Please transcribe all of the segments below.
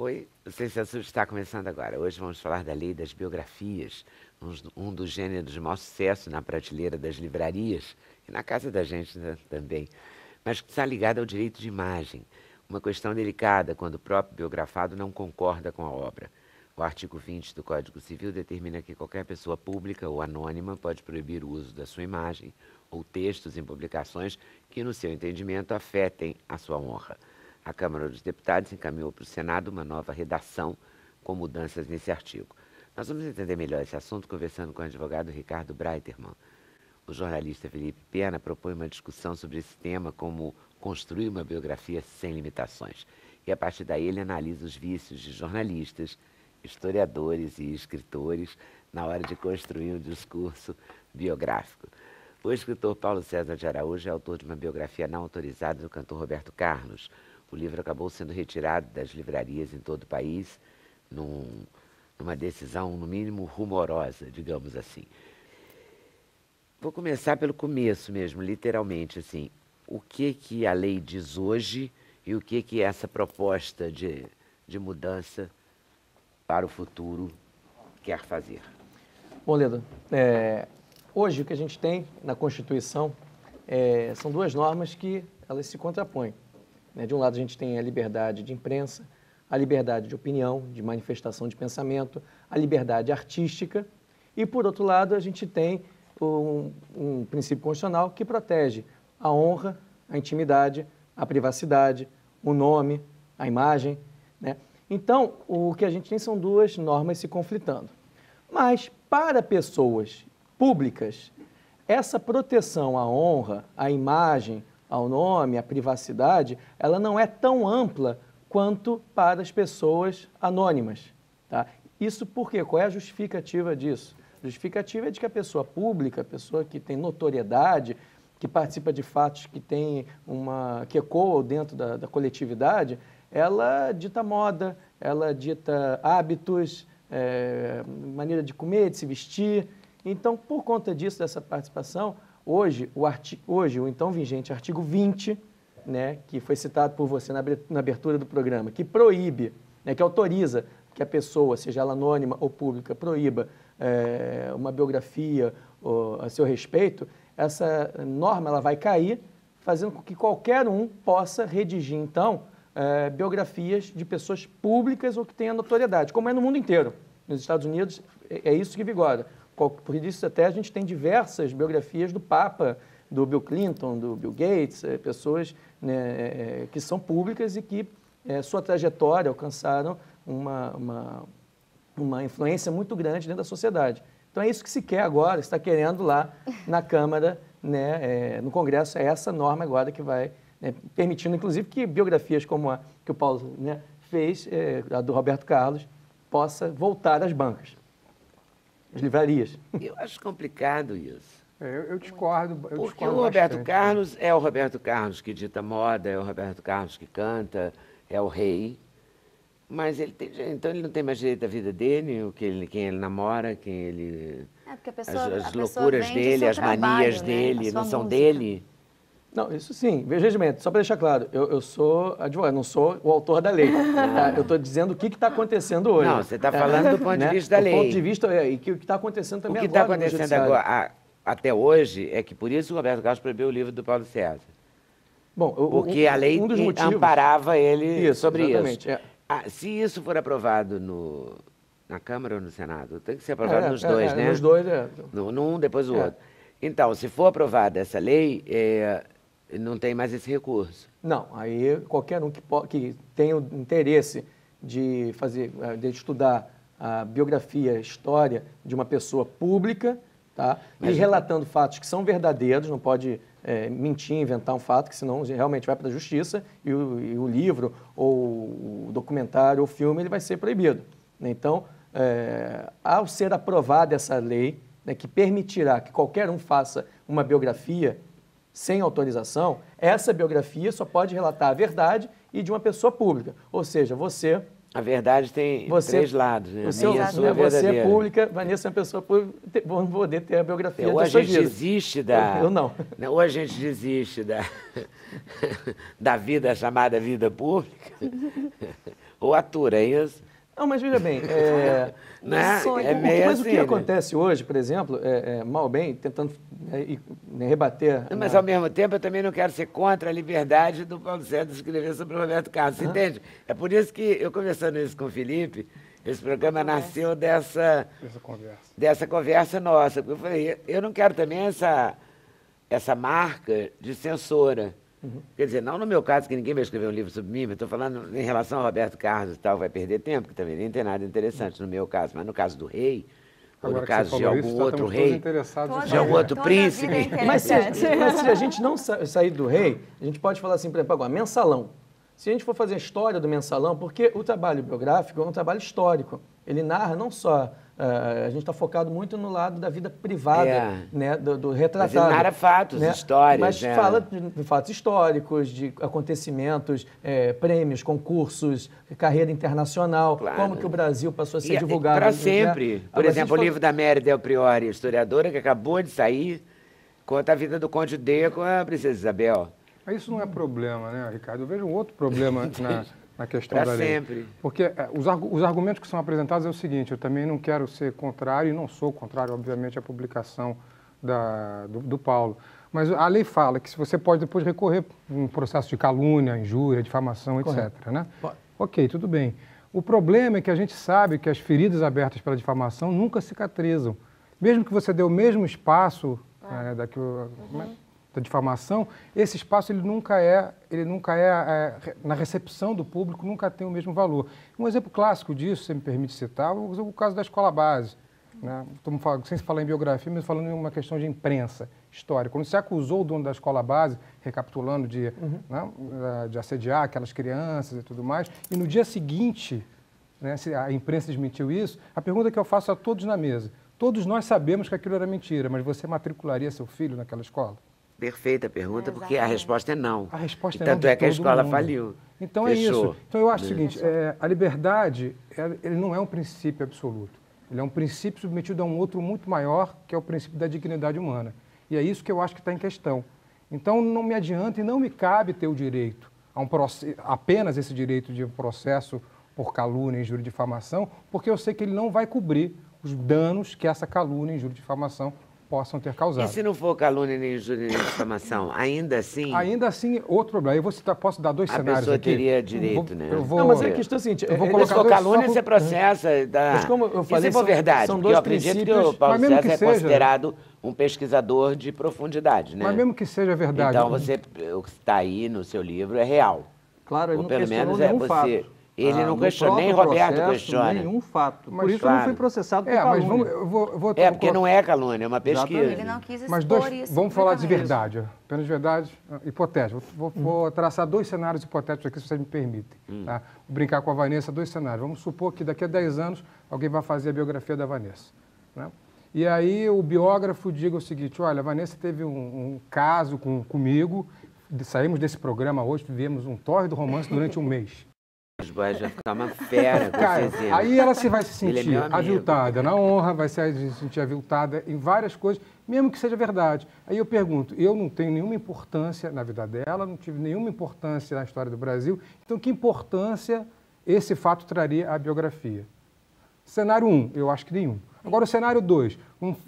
Oi, o Sem Censura está começando agora. Hoje vamos falar da lei das biografias, um dos gêneros de maior sucesso na prateleira das livrarias e na casa da gente, né, também, mas que está ligado ao direito de imagem, uma questão delicada quando o próprio biografado não concorda com a obra. O artigo 20 do Código Civil determina que qualquer pessoa pública ou anônima pode proibir o uso da sua imagem ou textos em publicações que, no seu entendimento, afetem a sua honra. A Câmara dos Deputados encaminhou para o Senado uma nova redação com mudanças nesse artigo. Nós vamos entender melhor esse assunto conversando com o advogado Ricardo Breiterman. O jornalista Felipe Pena propõe uma discussão sobre esse tema, como construir uma biografia sem limitações. E a partir daí ele analisa os vícios de jornalistas, historiadores e escritores na hora de construir um discurso biográfico. O escritor Paulo César de Araújo é autor de uma biografia não autorizada do cantor Roberto Carlos. O livro acabou sendo retirado das livrarias em todo o país, numa decisão, no mínimo, rumorosa, digamos assim. Vou começar pelo começo mesmo, literalmente, assim. O que a lei diz hoje e o que essa proposta de mudança para o futuro quer fazer? Bom, Leda, hoje o que a gente tem na Constituição são duas normas que elas se contrapõem. De um lado, a gente tem a liberdade de imprensa, a liberdade de opinião, de manifestação de pensamento, a liberdade artística, e, por outro lado, a gente tem um princípio constitucional que protege a honra, a intimidade, a privacidade, o nome, a imagem, né? Então, o que a gente tem são duas normas se conflitando. Mas, para pessoas públicas, essa proteção à honra, à imagem, ao nome, à privacidade, ela não é tão ampla quanto para as pessoas anônimas. Tá? Isso por quê? Qual é a justificativa disso? A justificativa é de que a pessoa pública, a pessoa que tem notoriedade, que participa de fatos que ecoam dentro da coletividade, ela dita moda, ela dita hábitos, maneira de comer, de se vestir. Então, por conta disso, dessa participação, hoje o então vigente artigo 20, né, que foi citado por você na abertura do programa, que proíbe, né, que autoriza que a pessoa, seja ela anônima ou pública, proíba uma biografia a seu respeito, essa norma ela vai cair, fazendo com que qualquer um possa redigir, então, biografias de pessoas públicas ou que tenham notoriedade, como é no mundo inteiro. Nos Estados Unidos é isso que vigora. Por isso até a gente tem diversas biografias do Papa, do Bill Clinton, do Bill Gates, pessoas, né, que são públicas e que sua trajetória alcançaram uma influência muito grande dentro da sociedade. Então é isso que se quer agora, está querendo lá na Câmara, né, no Congresso, é essa norma agora que vai permitindo, inclusive, que biografias como a que o Paulo, né, fez, a do Roberto Carlos, possa voltar às bancas, às livrarias. Eu acho complicado isso. Eu discordo. Porque o Roberto Carlos é o Roberto Carlos que dita moda, é o Roberto Carlos que canta, é o rei. Mas então ele não tem mais direito à vida dele, quem ele namora, quem ele... porque a pessoa, as loucuras dele, as manias dele, não são dele. Não, isso sim. Veja bem, só para deixar claro, eu sou advogado, não sou o autor da lei. Tá? Eu estou dizendo o que está acontecendo hoje. Não, você está falando do ponto de vista da lei. Do ponto de vista, e que o que está acontecendo também agora. O que está acontecendo agora, até hoje, é que por isso o Roberto Carlos proibiu o livro do Paulo César. Bom, porque a lei amparava ele sobre exatamente, isso. Se isso for aprovado na Câmara ou no Senado, tem que ser aprovado nos dois, né? Nos dois, num depois do outro. Então, se for aprovada essa lei, não tem mais esse recurso. Não, aí qualquer um que tenha o interesse de estudar a biografia, a história de uma pessoa pública, tá? E relatando fatos que são verdadeiros, não pode mentir, inventar um fato, que senão realmente vai para a justiça e o livro, ou o documentário, ou o filme, ele vai ser proibido. Então, ao ser aprovada essa lei, né, que permitirá que qualquer um faça uma biografia sem autorização, essa biografia só pode relatar a verdade e de uma pessoa pública. Ou seja, você... A verdade tem três lados, né? Você é pública, Vanessa é uma pessoa pública, vão poder ter a biografia ou da sua vida. Ou a gente desiste da... Eu não. Ou a gente desiste da vida chamada vida pública, ou atura, é isso? Não, mas veja bem, Né? sonho. É meio mas assim, o que né? acontece hoje, por exemplo, mal ou bem, tentando rebater... Mas, ao mesmo tempo, eu também não quero ser contra a liberdade do Paulo César de escrever sobre o Roberto Carlos, você entende? É por isso que, eu conversando isso com o Felipe, esse programa nasceu Essa conversa. dessa conversa nossa. Porque eu falei, eu não quero também essa marca de censora. Quer dizer, não no meu caso, que ninguém vai escrever um livro sobre mim, mas estou falando em relação ao Roberto Carlos e tal, vai perder tempo, que também nem tem nada interessante no meu caso, mas no caso do rei, ou no Agora que caso você de falou algum isso, outro estamos rei, todos interessados em de algum saber. outro Toda príncipe. vida é Mas se, interessante. mas se a gente não sair do rei, a gente pode falar assim, por exemplo, agora, mensalão. Se a gente for fazer a história do mensalão, porque o trabalho biográfico é um trabalho histórico. Ele narra não só... a gente está focado muito no lado da vida privada, né, do retratado. Mas ele narra fatos, né? histórias, Mas né? fala de fatos históricos, de acontecimentos, prêmios, concursos, carreira internacional, Claro. como que o Brasil passou a ser E divulgado. para né? sempre. Por Agora, se a exemplo, o gente livro da Mary Del Priori, historiadora, que acabou de sair, conta a vida do Conde D com a Princesa Isabel. Mas isso não é problema, né, Ricardo? Eu vejo um outro problema na questão Pra da lei. sempre. Porque os argumentos que são apresentados é o seguinte, eu também não quero ser contrário, e não sou contrário, obviamente, à publicação do Paulo. Mas a lei fala que se você pode depois recorrer a um processo de calúnia, injúria, difamação, etc. Né? Pode. Ok, tudo bem. O problema é que a gente sabe que as feridas abertas pela difamação nunca cicatrizam. Mesmo que você dê o mesmo espaço da difamação, esse espaço ele nunca é na recepção do público, nunca tem o mesmo valor. Um exemplo clássico disso, se você me permite citar, é o caso da escola base. Né? Estamos falando, sem se falar em biografia, mas falando em uma questão de imprensa histórica. Quando se acusou o dono da escola base, recapitulando, né, de assediar aquelas crianças e tudo mais, e no dia seguinte, né, se a imprensa desmentiu isso, a pergunta que eu faço a todos na mesa, todos nós sabemos que aquilo era mentira, mas você matricularia seu filho naquela escola? Perfeita pergunta, porque a resposta é não. A resposta E é não tanto de é que a todo escola mundo. faliu. Então Fechou. é isso. Então eu acho o seguinte, a liberdade, ele não é um princípio absoluto. Ele é um princípio submetido a um outro muito maior, que é o princípio da dignidade humana. E é isso que eu acho que está em questão. Então não me adianta e não me cabe ter o direito, apenas esse direito de um processo por calúnia, injúria e difamação, porque eu sei que ele não vai cobrir os danos que essa calúnia, injúria e difamação possam ter causado. E se não for calúnia, nem injúria, nem difamação, ainda assim, Ainda assim, outro problema. Eu vou citar, posso dar dois a cenários pessoa aqui? teria direito, né? Eu vou, Não, mas a questão é a seguinte... eu vou se colocar for dois- calúnia, só você processa. Mas como eu falei, e se for são- verdade, são porque dois eu acredito que princípios- o Paulo Mas mesmo César que é seja- considerado um pesquisador de profundidade, né? Mas mesmo que seja verdade... Então, o que está aí no seu livro é real. Claro, ele Ou não pelo questionou menos é nenhum você. fato. Ele não No questiona, nem próprio Roberto processo, questiona. Nenhum fato. Mas, Por isso claro. não foi processado por mas calúnia. eu vou Porque não é calúnia, é uma pesquisa. Exatamente. Ele não quis expor Mas isso. vamos falar de publicamente. verdade, apenas verdade hipotética. Vou traçar dois cenários hipotéticos aqui, se vocês me permitem. Tá? Vou brincar com a Vanessa, dois cenários. Vamos supor que daqui a 10 anos alguém vai fazer a biografia da Vanessa. Né? E aí o biógrafo diga o seguinte, olha, a Vanessa teve um caso comigo, saímos desse programa hoje, vivemos um tórrido romance durante um mês. Os boys vão ficar uma fera com Cara, esse exemplo. aí ela se vai se Ele é sentir meu amigo. aviltada na honra, vai se sentir aviltada em várias coisas, mesmo que seja verdade. Aí eu pergunto, eu não tenho nenhuma importância na vida dela, não tive nenhuma importância na história do Brasil, então que importância esse fato traria à biografia? Cenário 1, eu acho que nenhum. Agora o cenário 2,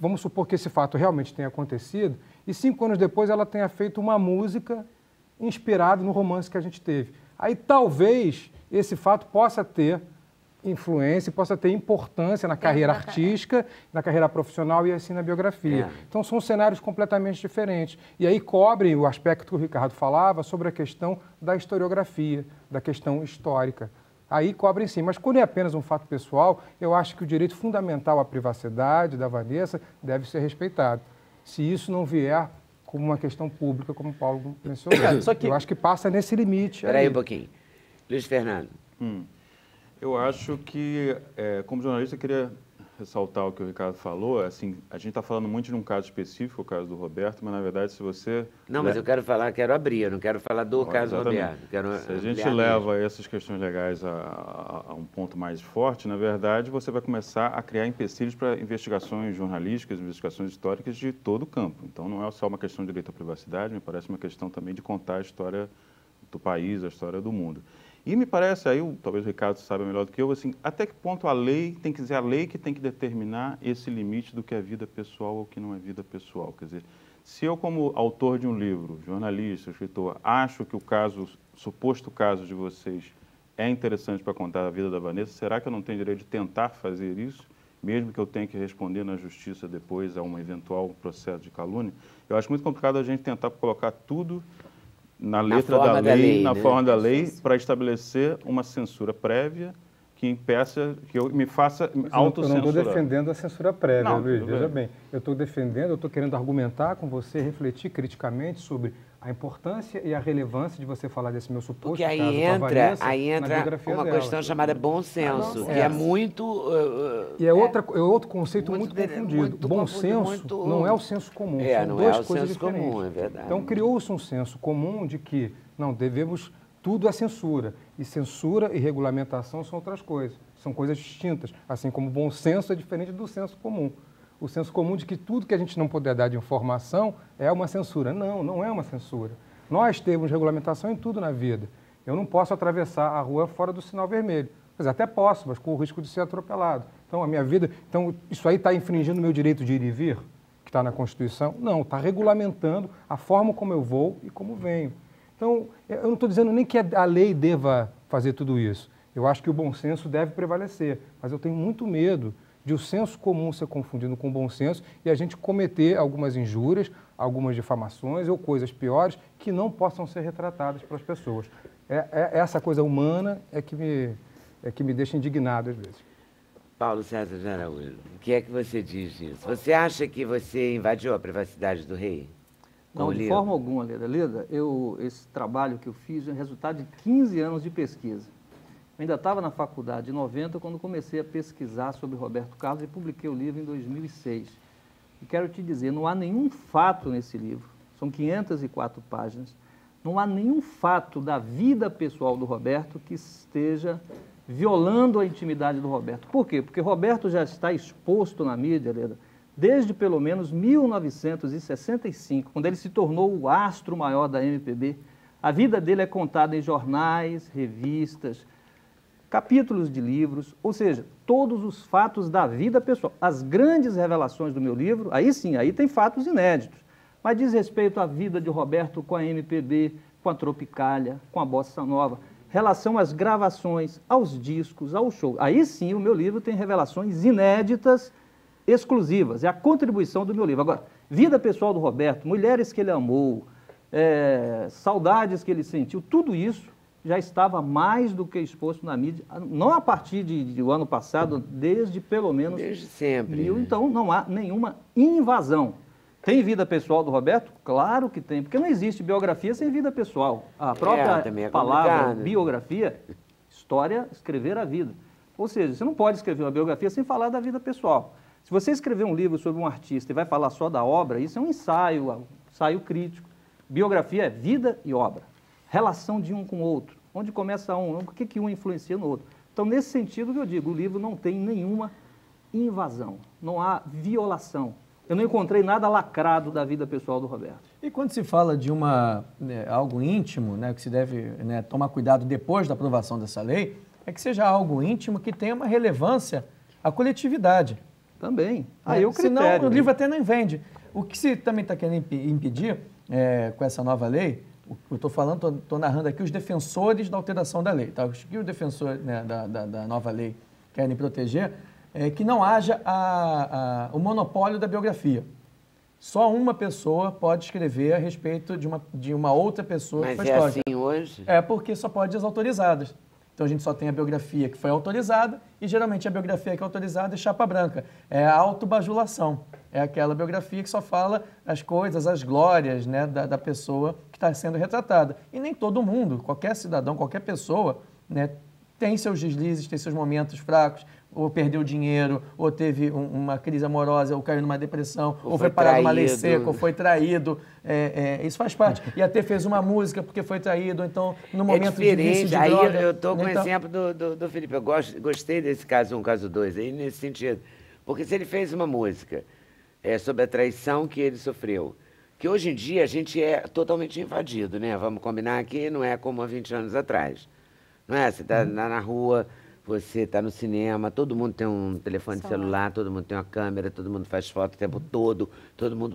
vamos supor que esse fato realmente tenha acontecido e 5 anos depois ela tenha feito uma música inspirada no romance que a gente teve. Aí talvez esse fato possa ter influência, possa ter importância na carreira artística, na carreira profissional e assim na biografia. É. Então são cenários completamente diferentes. E aí cobrem o aspecto que o Ricardo falava sobre a questão da historiografia, da questão histórica. Aí cobrem sim, mas quando é apenas um fato pessoal, eu acho que o direito fundamental à privacidade da Vanessa deve ser respeitado. Se isso não vier como uma questão pública, como o Paulo mencionou. Só que- Eu acho que passa nesse limite. Espera aí aí. um pouquinho. Luiz Fernando. Eu acho que, como jornalista, eu queria ressaltar o que o Ricardo falou. Assim, a gente está falando muito de um caso específico, o caso do Roberto, mas, na verdade, se você... Não, mas eu quero abrir, eu não quero falar do caso Exatamente. Roberto. Quero Se a gente ampliar leva mesmo. essas questões legais a um ponto mais forte, na verdade, você vai começar a criar empecilhos para investigações jornalísticas, investigações históricas de todo o campo. Então, não é só uma questão de direito à privacidade, me parece uma questão também de contar a história do país, a história do mundo. E me parece, aí talvez o Ricardo saiba melhor do que eu, assim, até que ponto a lei tem que dizer, a lei que tem que determinar esse limite do que é vida pessoal ou que não é vida pessoal. Quer dizer, se eu, como autor de um livro, jornalista, escritor, acho que o suposto caso de vocês é interessante para contar a vida da Vanessa, será que eu não tenho direito de tentar fazer isso, mesmo que eu tenha que responder na justiça depois a um eventual processo de calúnia? Eu acho muito complicado a gente tentar colocar tudo na letra da lei, na forma da lei, para estabelecer uma censura prévia que impeça, que eu me faça autocensurar. Eu não estou defendendo a censura prévia, Não, Luiz, veja bem. Eu estou defendendo, eu estou querendo argumentar com você, refletir criticamente sobre a importância e a relevância de você falar desse meu suposto Porque caso aí com a Vanessa entra na biografia uma dela. questão chamada bom senso, que é muito... E é outro conceito muito confundido. muito Bom confundido, senso muito- não é o senso comum, são não duas é o coisas senso diferentes. comum, é verdade. Então criou-se um senso comum de que não devemos tudo é censura, e censura e regulamentação são outras coisas, são coisas distintas, assim como o bom senso é diferente do senso comum. O senso comum de que tudo que a gente não puder dar de informação é uma censura. Não, não é uma censura. Nós temos regulamentação em tudo na vida. Eu não posso atravessar a rua fora do sinal vermelho. Mas até posso, mas com o risco de ser atropelado. Então, a minha vida... Então, isso aí está infringindo o meu direito de ir e vir, que está na Constituição? Não, está regulamentando a forma como eu vou e como venho. Então, eu não estou dizendo nem que a lei deva fazer tudo isso. Eu acho que o bom senso deve prevalecer, mas eu tenho muito medo de o senso comum ser confundido com o bom senso e a gente cometer algumas injúrias, algumas difamações ou coisas piores que não possam ser retratadas pelas pessoas. Essa coisa humana é que me deixa indignado às vezes. Paulo César de Araújo, o que é que você diz disso? Você acha que você invadiu a privacidade do rei? Não, de forma alguma, Leda. Leda, esse trabalho que eu fiz é resultado de 15 anos de pesquisa. Eu ainda estava na faculdade, em 90, quando comecei a pesquisar sobre Roberto Carlos e publiquei o livro em 2006. E quero te dizer, não há nenhum fato nesse livro, são 504 páginas, não há nenhum fato da vida pessoal do Roberto que esteja violando a intimidade do Roberto. Por quê? Porque Roberto já está exposto na mídia, Leda, desde pelo menos 1965, quando ele se tornou o astro maior da MPB. A vida dele é contada em jornais, revistas, capítulos de livros, ou seja, todos os fatos da vida pessoal. As grandes revelações do meu livro, aí sim, aí tem fatos inéditos, mas diz respeito à vida de Roberto com a MPB, com a Tropicália, com a Bossa Nova, relação às gravações, aos discos, ao show. Aí sim, o meu livro tem revelações inéditas, exclusivas, é a contribuição do meu livro. Agora, vida pessoal do Roberto, mulheres que ele amou, saudades que ele sentiu, tudo isso já estava mais do que exposto na mídia, não a partir do ano passado, desde pelo menos... Desde sempre. Então, não há nenhuma invasão. Tem vida pessoal do Roberto? Claro que tem, porque não existe biografia sem vida pessoal. A própria palavra biografia, história, escrever a vida. Ou seja, você não pode escrever uma biografia sem falar da vida pessoal. Se você escrever um livro sobre um artista e vai falar só da obra, isso é um ensaio crítico. Biografia é vida e obra. Relação de um com o outro. Onde começa um, o que um influencia no outro. Então, nesse sentido que eu digo, o livro não tem nenhuma invasão, não há violação. Eu não encontrei nada lacrado da vida pessoal do Roberto. E quando se fala de algo íntimo, que se deve tomar cuidado depois da aprovação dessa lei, é que seja algo íntimo que tenha uma relevância à coletividade. Também. Aí o critério. Senão o livro até não vende. O que se também está querendo impedir com essa nova lei, eu estou falando, estou narrando aqui os defensores da alteração da lei. Tá? O que os defensores da nova lei querem proteger é que não haja o monopólio da biografia. Só uma pessoa pode escrever a respeito de uma outra pessoa. Mas que foi é histórica. assim hoje? É porque só pode as autorizadas. Então a gente só tem a biografia que foi autorizada e geralmente a biografia que é autorizada é chapa branca. É a autobajulação. É aquela biografia que só fala as coisas, as glórias da pessoa que está sendo retratada. E nem todo mundo, qualquer cidadão, qualquer pessoa, tem seus deslizes, tem seus momentos fracos, ou perdeu dinheiro, ou teve uma crise amorosa, ou caiu numa depressão, ou foi parar numa lei seca, ou foi traído. Isso faz parte. E até fez uma música porque foi traído, ou então no momento de vício de aí droga. eu estou com o exemplo do Felipe. Eu gostei desse caso 1, caso 2, aí nesse sentido. Porque se ele fez uma música sobre a traição que ele sofreu, que hoje em dia a gente é totalmente invadido, né? Vamos combinar aqui, não é como há 20 anos atrás. não é? Você está na rua, você está no cinema, todo mundo tem um telefone celular, todo mundo tem uma câmera, todo mundo faz foto o tempo todo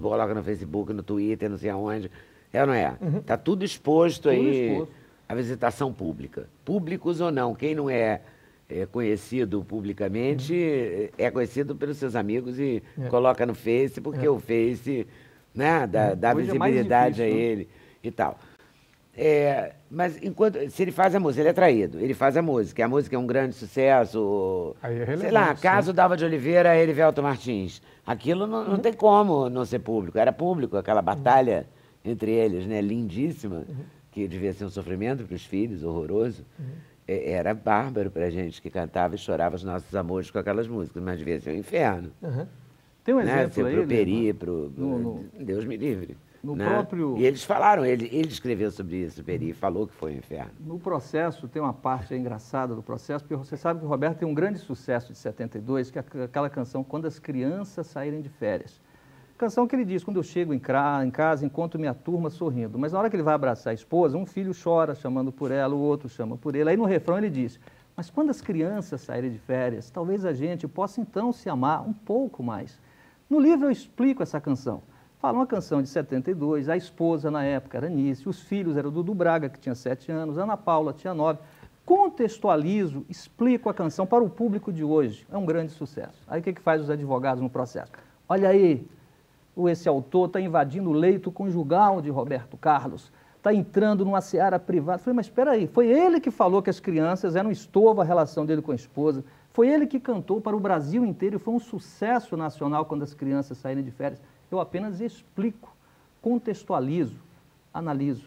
coloca no Facebook, no Twitter, não sei aonde. É ou não é? Está tudo exposto aí à visitação pública. Públicos ou não, quem não é conhecido publicamente é conhecido pelos seus amigos e coloca no Face, porque o Face, né, dá visibilidade a ele e tal. Mas se ele faz a música, ele é traído, ele faz a música é um grande sucesso, Aí é sei lá, relevante, caso Dalva de Oliveira, Erivelto Martins, aquilo não tem como não ser público, era público, aquela batalha entre eles, né, lindíssima, que devia ser um sofrimento para os filhos, horroroso, era bárbaro para a gente que cantava e chorava os nossos amores com aquelas músicas, mas devia ser um inferno. Tem um Né? exemplo aí, Pro Peri, no- Deus me livre. no né? próprio- E eles falaram, ele escreveu sobre isso, o Peri falou que foi um inferno. No processo, tem uma parte engraçada do processo, porque você sabe que o Roberto tem um grande sucesso de 72, que é aquela canção Quando as Crianças Saírem de Férias. Canção que ele diz, quando eu chego em casa, encontro minha turma sorrindo. Mas na hora que ele vai abraçar a esposa, um filho chora chamando por ela, o outro chama por ele. Aí no refrão ele diz, mas quando as crianças saírem de férias, talvez a gente possa então se amar um pouco mais. No livro eu explico essa canção. Fala uma canção de 72, a esposa na época era Nice, os filhos eram Dudu Braga, que tinha 7 anos, Ana Paula tinha 9. Contextualizo, explico a canção para o público de hoje. É um grande sucesso. Aí o que faz os advogados no processo? Olha aí, esse autor está invadindo o leito conjugal de Roberto Carlos, está entrando numa seara privada. Falei, mas espera aí, foi ele que falou que as crianças eram estorvo à relação dele com a esposa, foi ele que cantou para o Brasil inteiro e foi um sucesso nacional quando as crianças saírem de férias. Eu apenas explico, contextualizo, analiso.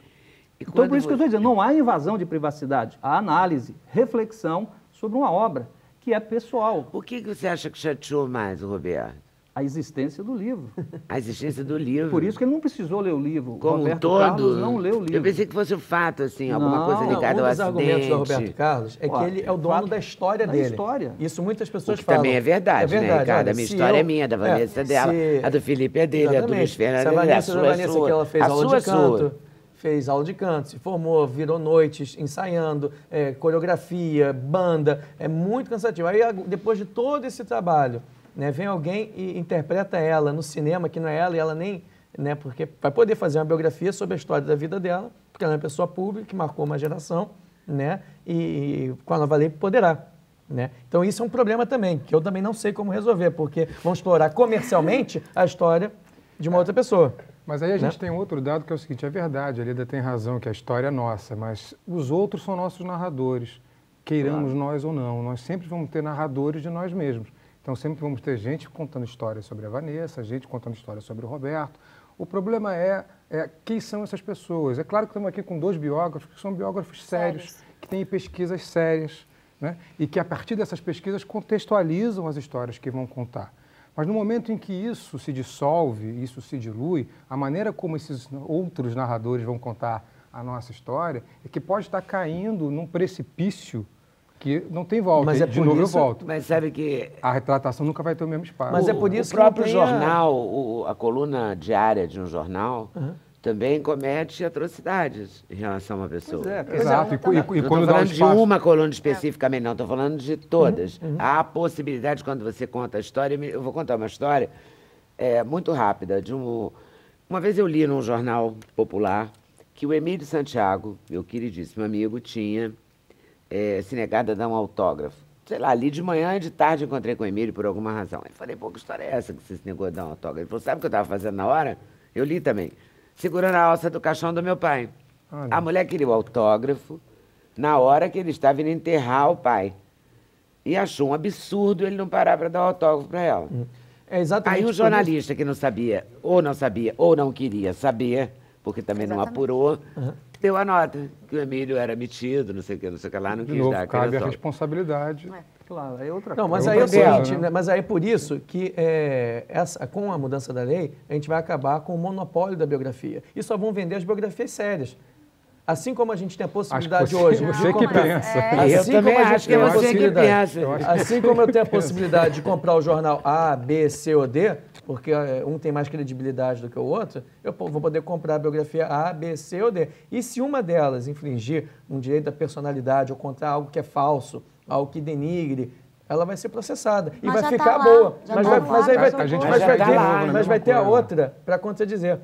Então, por isso que eu estou dizendo, não há invasão de privacidade, há análise, reflexão sobre uma obra que é pessoal. O que você acha que chateou mais, Roberto? A existência do livro. A existência do livro. Por isso que ele não precisou ler o livro. Como Roberto todo, Carlos não leu o livro. Eu pensei que fosse o fato, assim, alguma Não, coisa ligada um ao dos argumentos do acidente. Roberto Carlos é que ele é o dono da história da dele. história. Isso muitas pessoas O que falam. também é verdade, né, Ricardo? olha, A minha se história eu- é minha, da Vanessa é dela, a do Felipe é dele, a do Luiz Exatamente. Fernando Se a é dele, a Vanessa, sua a é Vanessa sua. que ela fez A aula sua de é canto, sua. fez aula de canto, se formou, virou noites ensaiando, coreografia, banda, é muito cansativo. Aí depois de todo esse trabalho, né, vem alguém e interpreta ela no cinema, que não é ela, e ela nem, né, porque vai poder fazer uma biografia sobre a história da vida dela, porque ela é uma pessoa pública que marcou uma geração, né, e com a nova lei poderá. Né? Então isso é um problema também, que eu também não sei como resolver, porque vão explorar comercialmente a história de uma outra pessoa. Mas aí a gente Né? tem outro dado que é o seguinte, é verdade, a Lida tem razão, que a história é nossa, mas os outros são nossos narradores, queiramos nós ou não. Nós sempre vamos ter narradores de nós mesmos. Então sempre vamos ter gente contando histórias sobre a Vanessa, gente contando histórias sobre o Roberto. O problema é quem são essas pessoas. É claro que estamos aqui com 2 biógrafos, que são biógrafos sérios, que têm pesquisas sérias, né? E que a partir dessas pesquisas contextualizam as histórias que vão contar. Mas no momento em que isso se dissolve, isso se dilui, a maneira como esses outros narradores vão contar a nossa história é que pode estar caindo num precipício que não tem volta. Mas é de por novo eu isso- volto. Mas sabe que A retratação nunca vai ter o mesmo espaço. Mas é por isso o que não próprio tem jornal, a coluna diária de um jornal, também comete atrocidades em relação a uma pessoa. Pois é, Exato. E Não quando estou dá o falando de espaço... uma coluna especificamente, não. Estou falando de todas. Há a possibilidade, quando você conta a história... Eu vou contar uma história muito rápida. Uma vez eu li num jornal popular que o Emílio Santiago, meu queridíssimo amigo, tinha se negado a dar um autógrafo. Sei lá, ali de manhã e de tarde encontrei com o Emílio por alguma razão. Eu falei, pô, que história é essa que você se negou a dar um autógrafo? Ele falou, sabe o que eu estava fazendo na hora? Eu li também. Segurando a alça do caixão do meu pai. Olha. A mulher queria o autógrafo na hora que ele estava indo enterrar o pai. E achou um absurdo ele não parar para dar o autógrafo para ela. É exatamente Aí por o isso- jornalista que não sabia, ou não queria saber, porque também não apurou, deu a nota que o Emílio era metido, não sei o que lá, não De quis novo, dar aquele cabe a autógrafo. responsabilidade. Claro, é outra Não, coisa. mas É aí é o outra coisa, seguinte, né? mas aí é por isso que com a mudança da lei, a gente vai acabar com o monopólio da biografia. E só vão vender as biografias sérias. Assim como a gente tem a Acho possibilidade que hoje você de que comprar... pensa. Eu Assim também como a gente acho que é tem a você que possibilidade- pensa. Assim como eu tenho a possibilidade de comprar o jornal A, B, C ou D, porque um tem mais credibilidade do que o outro, eu vou poder comprar a biografia A, B, C ou D. E se uma delas infringir um direito da personalidade ou contar algo que é falso, algo que denigre, ela vai ser processada e Mas vai já tá ficar lá, boa. já Mas tá vai, lá, mas aí vai, a gente mas vai vai tá ter, lá, mas mesma vai ter a coisa. outra para contradizer.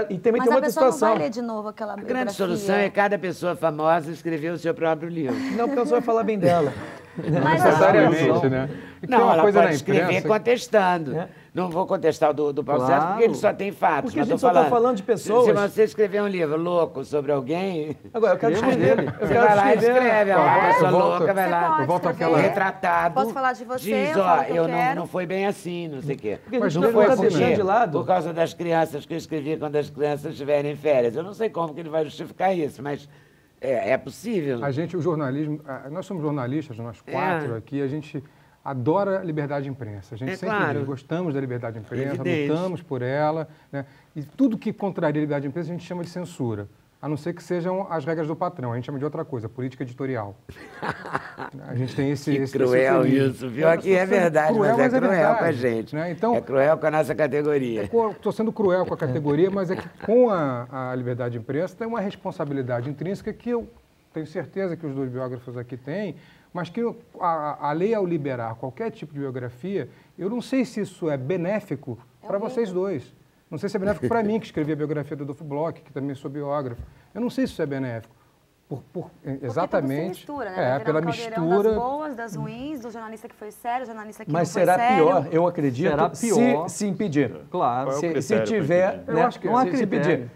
E também Mas tem a outra pessoa situação. não vai ler de novo aquela A biografia. grande solução é cada pessoa famosa escrever o seu próprio livro. Não, porque você vai falar bem dela. Mas Necessariamente, né? E tem Não, uma ela coisa pode na escrever imprensa... contestando. É. Não vou contestar o do Paulo Claro. Sérgio porque ele só tem fatos. Porque a mas gente tô só tá falando de pessoas. Se você escrever um livro louco sobre alguém, Agora, eu quero escrever. Eu você quero vai lá e escrever. escreve. Ó, Uma eu pessoa volto- louca vai Você lá. pode Eu volto escrever. àquela- Retratado. Posso falar de você, Diz, eu falo ó, o que eu quero. não foi bem assim, não sei o quê. Porque a Mas gente não não foi está assim, deixando né? de lado. Por causa das crianças que eu escrevi quando as crianças estiverem em férias. Eu não sei como que ele vai justificar isso, mas é possível. A gente, o jornalismo, nós somos jornalistas, nós quatro aqui, a gente adora a liberdade de imprensa. A gente sempre claro. diz, gostamos da liberdade de imprensa, Evidente. lutamos por ela, né? E tudo que contraria a liberdade de imprensa a gente chama de censura, a não ser que sejam as regras do patrão. A gente chama de outra coisa, política editorial. A gente tem esse... Que esse cruel eufemismo. isso, viu? Aqui é verdade, Cruel, mas é cruel verdade, com a gente. né? Então, É cruel com a nossa categoria. Estou sendo cruel com a categoria, mas é que com a liberdade de imprensa tem uma responsabilidade intrínseca que eu tenho certeza que os dois biógrafos aqui têm, mas que a lei, ao liberar qualquer tipo de biografia, eu não sei se isso é benéfico para vocês dois. Não sei se é benéfico para mim, que escrevi a biografia do Adolfo Bloch, que também sou biógrafo. Eu não sei se isso é benéfico. Exatamente. Porque tudo se mistura, né? Vai virar pela um caldeirão mistura. das boas, das ruins, do jornalista que foi sério, jornalista que Mas não foi será sério. pior, eu acredito, Será pior. se impedir. Claro. Qual é o Se critério pra tiver, impedir? né, Eu acho que não há se critério. pedir.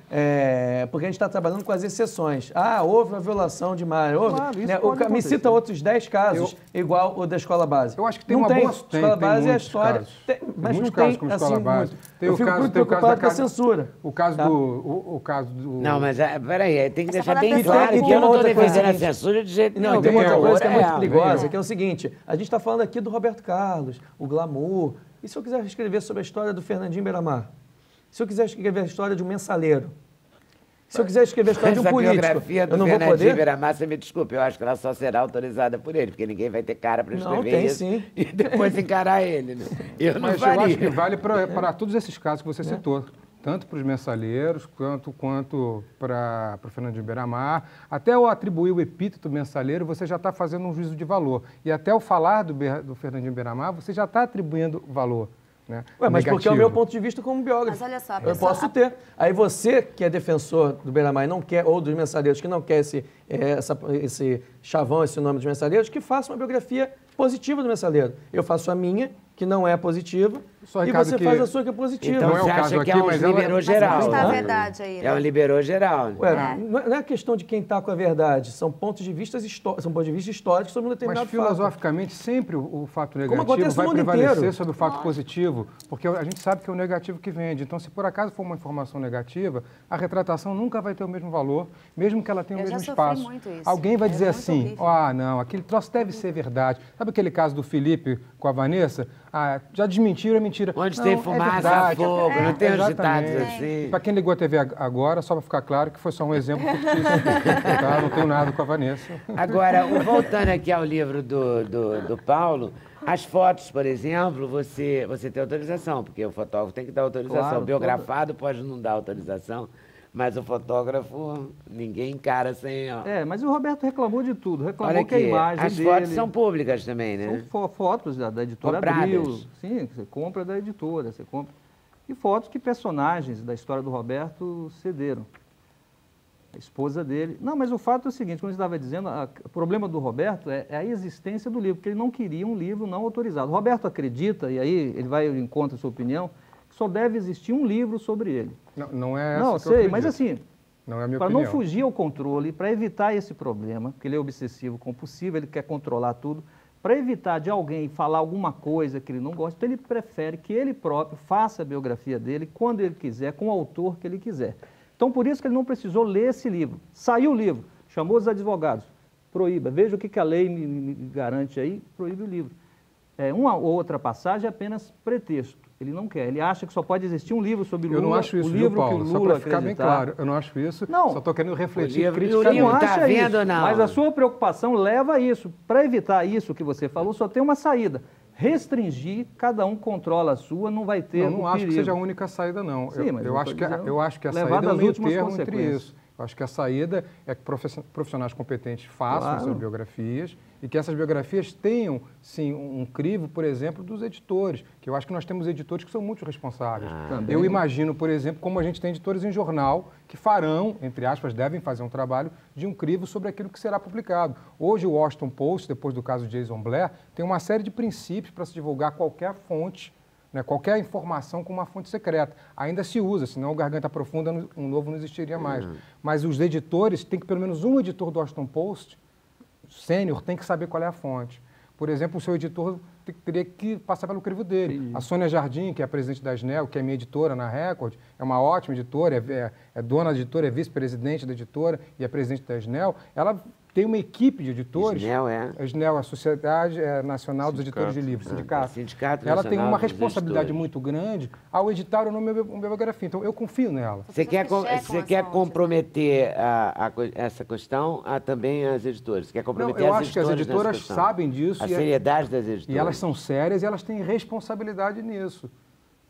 Porque a gente está trabalhando com as exceções. Ah, houve uma violação de mar. Houve, Claro, isso né, pode me acontecer. cita outros 10 casos, igual o da escola base. Eu acho que tem não uma tem. boa... Escola tem base é a muitos história. casos. Mas Muitos não casos tem como assim escola base. muito. Tem Eu o fico caso- muito tem o caso preocupado com da a censura. O caso Tá? o caso do... Não, mas peraí, tem que Você deixar fala bem da claro pessoa que eu não estou outra coisa, defendendo a gente. censura de jeito Não, nenhum. e tem uma outra coisa que é muito real. perigosa, que é o seguinte, a gente está falando aqui do Roberto Carlos, o glamour. E se eu quiser escrever sobre a história do Fernandinho Beiramar? Se eu quiser escrever a história de um mensaleiro? Se eu quiser escrever a história de um Essa político, biografia do eu não vou Fernandinho poder? Beiramar, você me desculpe, eu acho que ela só será autorizada por ele, porque ninguém vai ter cara para Não, escrever tem isso sim. e depois encarar ele. Né? Eu não Mas eu acho que faria. vale para todos esses casos que você citou, tanto para os mensaleiros quanto para o Fernandinho Beiramar. Até ao atribuir o epíteto mensaleiro, você já está fazendo um juízo de valor. E até ao falar do Fernandinho Beiramar, você já está atribuindo valor. Né? Ué, mas porque é o negativo. meu ponto de vista como biógrafo. Mas olha só, a Eu pessoa- posso ter. Aí você, que é defensor do Beiramar e não quer, ou dos mensaleiros, que não quer esse chavão, esse nome dos mensaleiros, que faça uma biografia positiva do mensaleiro. Eu faço a minha, que não é positiva, Só, e Ricardo, você que- faz a sua, que é positiva. Então Não é o você caso acha que aqui, é um mas ela- liberou Mas geral. onde está a né? verdade aí, né? É um liberou geral. né? Ué, não é questão de quem está com a verdade, são pontos de vista históricos sobre um Mas determinado fato. filosoficamente, sempre o fato negativo acontece no vai mundo prevalecer inteiro. sobre o fato positivo, porque a gente sabe que é o negativo que vende. Então, se por acaso for uma informação negativa, a retratação nunca vai ter o mesmo valor, mesmo que ela tenha o Eu já mesmo sofri espaço. muito isso. Alguém vai É dizer muito assim, horrível. ah, não, aquele troço deve ser verdade. Sabe aquele caso do Felipe com a Vanessa? Ah, já desmentiram, é mentira. Onde Não, tem é fumaça, verdade. fogo, não tem os ditados Exatamente. assim. Para quem ligou a TV agora, só para ficar claro que foi só um exemplo fictício. Tá? Não tenho nada com a Vanessa. Agora, voltando aqui ao livro do Paulo, as fotos, por exemplo, você tem autorização, porque o fotógrafo tem que dar autorização. Claro, O biografado pode não dar autorização, mas o fotógrafo, ninguém encara sem... Ó. Mas o Roberto reclamou de tudo. Reclamou Olha que a aqui, imagem as dele... fotos são públicas também, né? São fotos da editora Compradas. Abril. Sim, você compra da editora, você compra. E fotos que personagens da história do Roberto cederam. A esposa dele. Não, mas o fato é o seguinte, como eu estava dizendo, o problema do Roberto é a existência do livro, porque ele não queria um livro não autorizado. O Roberto acredita, e aí ele vai em conta a sua opinião, que só deve existir um livro sobre ele. Não é essa Não, que eu sei, acredito. mas assim, Não é a minha para opinião. não fugir ao controle, para evitar esse problema, porque ele é obsessivo compulsivo, ele quer controlar tudo, para evitar de alguém falar alguma coisa que ele não gosta, então ele prefere que ele próprio faça a biografia dele quando ele quiser, com o autor que ele quiser. Então, por isso que ele não precisou ler esse livro. Saiu o livro, chamou os advogados, proíba, veja o que a lei me garante aí, proíbe o livro. uma ou outra passagem é apenas pretexto. Ele não quer, ele acha que só pode existir um livro sobre Lula. Eu não acho isso, o viu, livro Paulo? que o Só Lula para ficar bem claro, eu não acho isso, não. só estou querendo refletir o criticamente. livro Não tá acha vendo isso, ou não? mas a sua preocupação leva a isso. Para evitar isso que você falou, só tem uma saída. Restringir, cada um controla a sua, não vai ter Não acho que seja a única saída, não. Sim, mas eu acho que a levado saída é um às meio últimas termo entre consequências. isso. Eu acho que a saída é que profissionais competentes façam essas biografias e que essas biografias tenham, sim, um crivo, por exemplo, dos editores, que eu acho que nós temos editores que são muito responsáveis. Eu imagino, por exemplo, como a gente tem editores em jornal que farão, entre aspas, devem fazer um trabalho de um crivo sobre aquilo que será publicado. Hoje o Washington Post, depois do caso de Jason Blair, tem uma série de princípios para se divulgar qualquer fonte, né, qualquer informação com uma fonte secreta. Ainda se usa, senão o Garganta Profunda, um novo, não existiria mais. Mas os editores, tem que pelo menos um editor do Washington Post, sênior, tem que saber qual é a fonte. Por exemplo, o seu editor teria que passar pelo crivo dele. Sim. A Sônia Jardim, que é a presidente da SNEL, que é minha editora na Record, é uma ótima editora, é dona da editora, é vice-presidente da editora e é presidente da SNEL, ela tem uma equipe de editores. A SNEL, a Sociedade Nacional dos Editores de Livros, sindicato. Ela tem uma responsabilidade muito grande ao editar o nome da biografia. Então, eu confio nela. Você quer comprometer essa questão também as editoras? Você quer comprometer eu acho que as editoras sabem disso. A seriedade das editoras. E elas são sérias e elas têm responsabilidade nisso.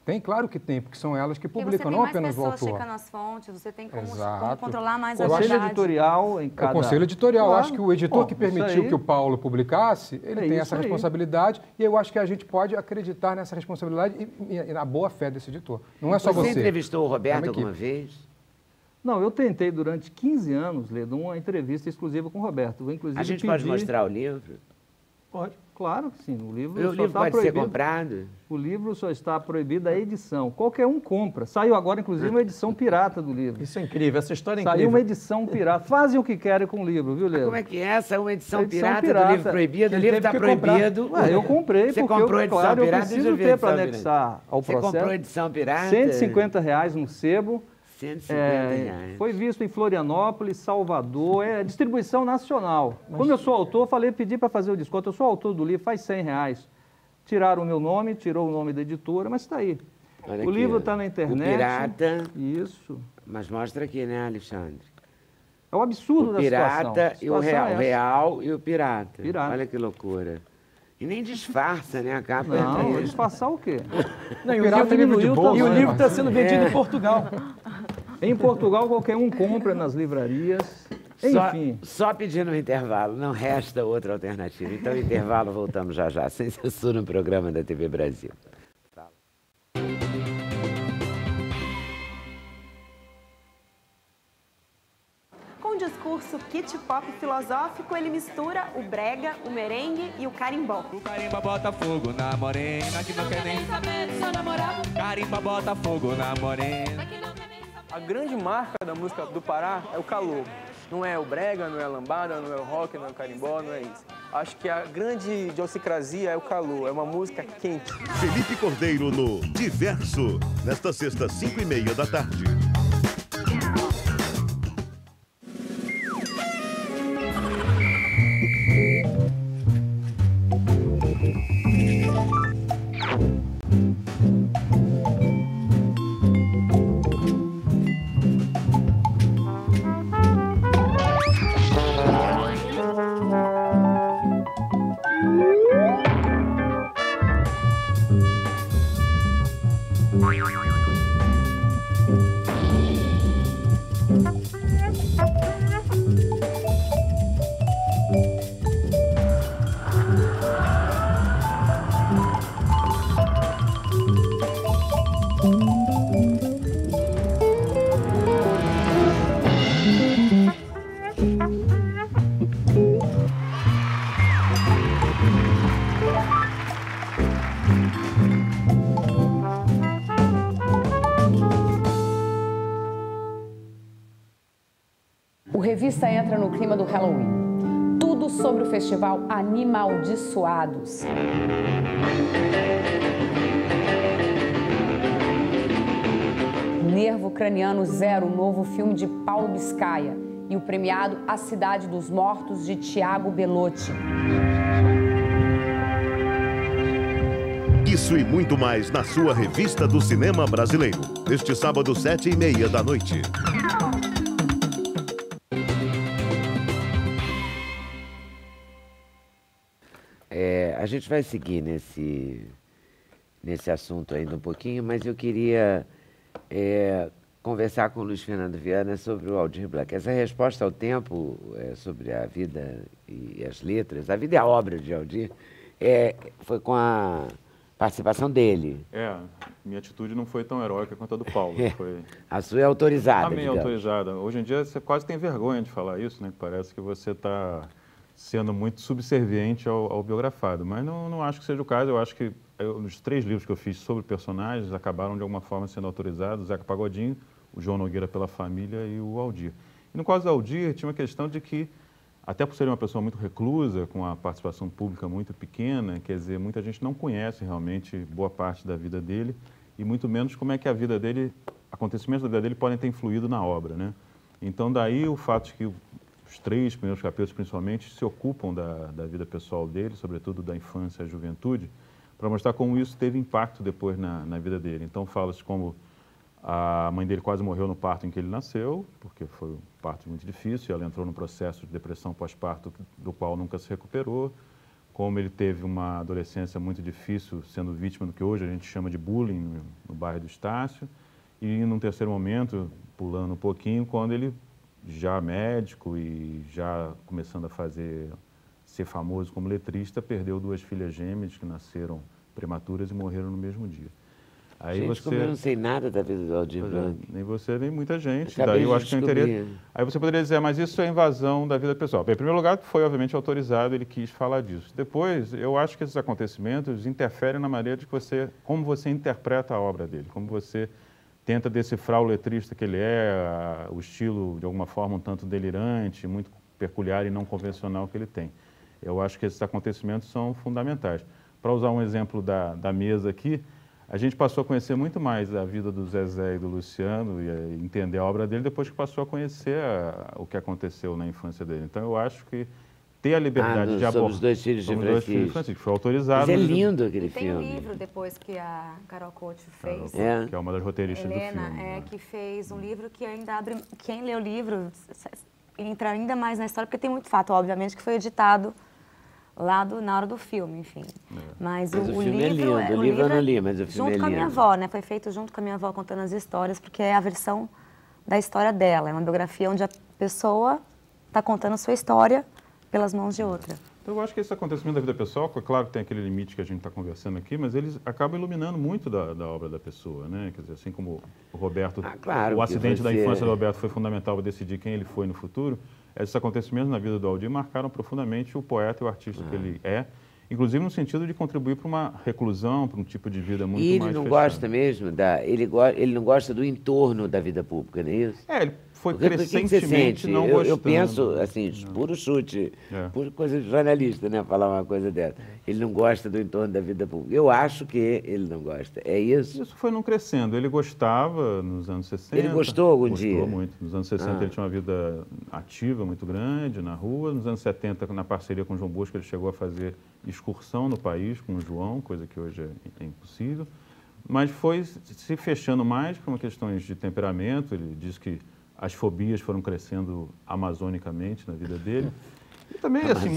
Tem, claro que tem, porque são elas que publicam, não apenas o autor. Você tem mais pessoas checando as fontes, você tem como controlar mais a verdade. verdade. Conselho editorial em cada... O conselho editorial, eu acho que o editor que permitiu que o Paulo publicasse, ele tem essa responsabilidade e eu acho que a gente pode acreditar nessa responsabilidade e na boa fé desse editor. Não é só você. Você entrevistou o Roberto alguma vez? Não, eu tentei durante 15 anos, Leda, uma entrevista exclusiva com o Roberto. Inclusive, a gente pode mostrar o livro? Pode, claro que sim. O livro pode ser comprado? O livro só está proibido a edição. Qualquer um compra. Saiu agora, inclusive, uma edição pirata do livro. Isso é incrível, essa história é incrível. Saiu uma edição pirata. Fazem o que querem com o livro, viu, Leda? Como é que é essa? Uma edição pirata do livro proibido? O livro está proibido. Eu comprei, você comprou a edição pirata? Eu preciso ter para anexar ao processo. Você comprou a edição pirata? R$150 no sebo. R$150. Foi visto em Florianópolis, Salvador, é distribuição nacional. Como eu sou autor, pedi para fazer o desconto. Eu sou autor do livro, faz R$100. Tiraram o meu nome, tirou o nome da editora, mas está aí. Olha o livro está na internet. O pirata. Isso. Mas mostra aqui, né, Alexandre? É o absurdo da situação. O pirata e o real e o pirata. Olha que loucura. E nem disfarça, né? A capa não, disfarçar o quê? Não, e o livro está sendo vendido em Portugal. Em Portugal, qualquer um compra nas livrarias. Enfim. Só pedindo um intervalo, não resta outra alternativa. Então, intervalo, voltamos já já, sem censura, no programa da TV Brasil. Com o discurso kit pop filosófico, ele mistura o brega, o merengue e o carimbó. O carimba bota fogo na morena que não quer nem saber do seu namorado. Carimba bota fogo na morena que não quer nem saber. A grande marca da música do Pará é o calor. Não é o brega, não é a lambada, não é o rock, não é o carimbó, não é isso. Acho que a grande idiosincrasia é o calor, é uma música quente. Felipe Cordeiro no Diverso, nesta sexta, 5h30 da tarde. O Revista entra no clima do Halloween. Tudo sobre o festival Animaldiçoados. Nervo Craniano Zero, novo filme de Paulo Biscaia. E o premiado A Cidade dos Mortos, de Tiago Bellotti. Isso e muito mais na sua Revista do Cinema Brasileiro. Neste sábado, 7h30 da noite. A gente vai seguir nesse assunto ainda um pouquinho, mas eu queria conversar com o Luiz Fernando Viana sobre o Aldir Blanc. Essa resposta ao tempo sobre a vida e as letras, a vida e a obra de Aldir, foi com a participação dele. Minha atitude não foi tão heróica quanto a do Paulo. A sua é autorizada, a minha é autorizada. Hoje em dia você quase tem vergonha de falar isso, né? Parece que você está sendo muito subserviente ao biografado, mas não acho que seja o caso. Eu acho que os 3 livros que eu fiz sobre personagens acabaram de alguma forma sendo autorizados: o Zeca Pagodinho, o João Nogueira pela Família e o Aldir. E no caso do Aldir, tinha uma questão de que, até por ser uma pessoa muito reclusa, com a participação pública muito pequena, quer dizer, muita gente não conhece realmente boa parte da vida dele e muito menos como é que a vida dele, acontecimentos da vida dele podem ter influído na obra, né? Então daí o fato de que os 3 primeiros capítulos, principalmente, se ocupam da vida pessoal dele, sobretudo da infância e juventude, para mostrar como isso teve impacto depois na vida dele. Então fala-se como a mãe dele quase morreu no parto em que ele nasceu, porque foi um parto muito difícil, e ela entrou num processo de depressão pós-parto do qual nunca se recuperou, como ele teve uma adolescência muito difícil, sendo vítima do que hoje a gente chama de bullying no bairro do Estácio, e num terceiro momento, pulando um pouquinho, quando ele, já médico e já começando a ser famoso como letrista, perdeu 2 filhas gêmeas que nasceram prematuras e morreram no mesmo dia. Aí gente, como eu não sei nada da vida do Aldir Blanc. Nem você, nem muita gente. Daí eu acho que é interesse. Aí você poderia dizer, mas isso é invasão da vida pessoal. Bem, em primeiro lugar, foi obviamente autorizado, ele quis falar disso. Depois, eu acho que esses acontecimentos interferem na maneira de como você interpreta a obra dele, como você tenta decifrar o letrista que ele o estilo, de alguma forma, um tanto delirante, muito peculiar e não convencional que ele tem. Eu acho que esses acontecimentos são fundamentais. Para usar um exemplo da mesa aqui, a gente passou a conhecer muito mais a vida do Zezé e do Luciano e entender a obra dele depois que passou a conhecer o que aconteceu na infância dele. Então, eu acho que ter a liberdade de abordar... Sobre os 2 filhos de Francisco. Foi autorizado. Mas é lindo aquele filme. filme. Tem um livro depois que a Carol Couto fez. Que é uma das roteiristas do filme. Helena, que fez um livro que ainda abre... Quem lê o livro entra ainda mais na história, porque tem muito fato, obviamente, que foi editado lá na hora do filme, enfim. Mas o filme livro... é lindo, o livro eu não li, mas o filme é lindo. Junto com a minha avó, né? Foi feito junto com a minha avó, contando as histórias, porque é a versão da história dela. É uma biografia onde a pessoa está contando a sua história pelas mãos de outra. Eu acho que esse acontecimento da vida pessoal, claro que tem aquele limite que a gente está conversando aqui, mas eles acabam iluminando muito da obra da pessoa, né? Quer dizer, assim como o Roberto, o acidente da infância do Roberto foi fundamental para decidir quem ele foi no futuro, esses acontecimentos na vida do Aldir marcaram profundamente o poeta e o artista que ele é, inclusive no sentido de contribuir para uma reclusão, para um tipo de vida muito mais fechado. E ele não gosta mesmo, ele não gosta do entorno da vida pública, não é isso? Ele foi crescentemente não gostando. Eu penso, assim, puro chute, pura coisa de jornalista, né, falar uma coisa dessa. Ele não gosta do entorno da vida pública. Eu acho que ele não gosta. É isso? Isso foi não crescendo. Ele gostava nos anos 60. Ele gostou algum dia? Gostou muito. Nos anos 60 ele tinha uma vida ativa muito grande, na rua. Nos anos 70, na parceria com o João Bosco, ele chegou a fazer excursão no país com o João, coisa que hoje é impossível. Mas foi se fechando mais por uma questões de temperamento. Ele diz que as fobias foram crescendo amazonicamente na vida dele. E também, assim,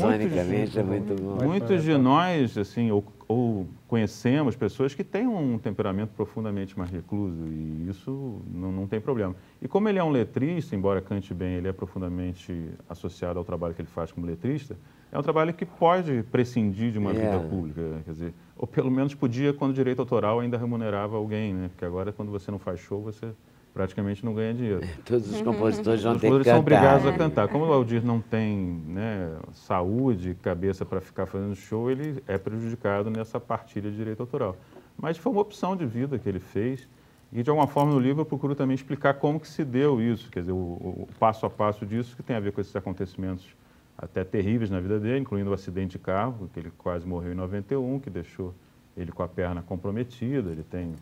muitos de nós, assim, ou conhecemos pessoas que têm um temperamento profundamente mais recluso, e isso não tem problema. E como ele é um letrista, embora cante bem, ele é profundamente associado ao trabalho que ele faz como letrista, é um trabalho que pode prescindir de uma vida pública, quer dizer, ou pelo menos podia quando o direito autoral ainda remunerava alguém, né? Porque agora, quando você não faz show, você praticamente não ganha dinheiro. Todos os compositores vão ter que cantar. São obrigados a cantar. Como o Aldir não tem, né, saúde, cabeça para ficar fazendo show, ele é prejudicado nessa partilha de direito autoral. Mas foi uma opção de vida que ele fez e, de alguma forma, no livro eu procuro também explicar como que se deu isso, quer dizer, o passo a passo disso, que tem a ver com esses acontecimentos até terríveis na vida dele, incluindo o acidente de carro, que ele quase morreu em 91, que deixou ele com a perna comprometida, ele tem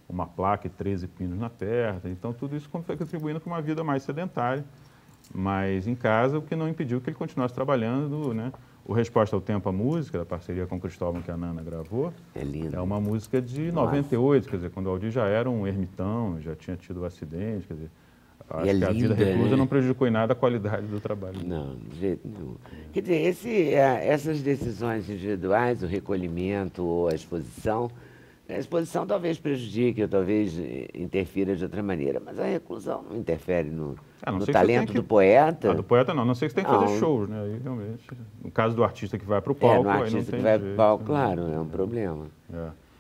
uma placa e 13 pinos na perna, então tudo isso foi contribuindo para uma vida mais sedentária, mas em casa, o que não impediu que ele continuasse trabalhando, né? O Resposta ao Tempo, a música, a parceria com o Cristóvão, que a Nana gravou, É lindo. é uma música de Nossa. 98, quer dizer, quando o Aldir já era um ermitão, já tinha tido um acidente, quer dizer, acho é que a vida linda, reclusa né? não prejudicou em nada a qualidade do trabalho. Não, de jeito nenhum. Quer dizer, essas decisões individuais, o recolhimento ou a exposição talvez prejudique ou talvez interfira de outra maneira, mas a reclusão não interfere no talento do poeta. Do poeta não sei que você tem que fazer shows, né? Aí realmente, no caso do artista que vai para o palco, no aí não artista tem que vai jeito, para o palco, né? claro, é um problema.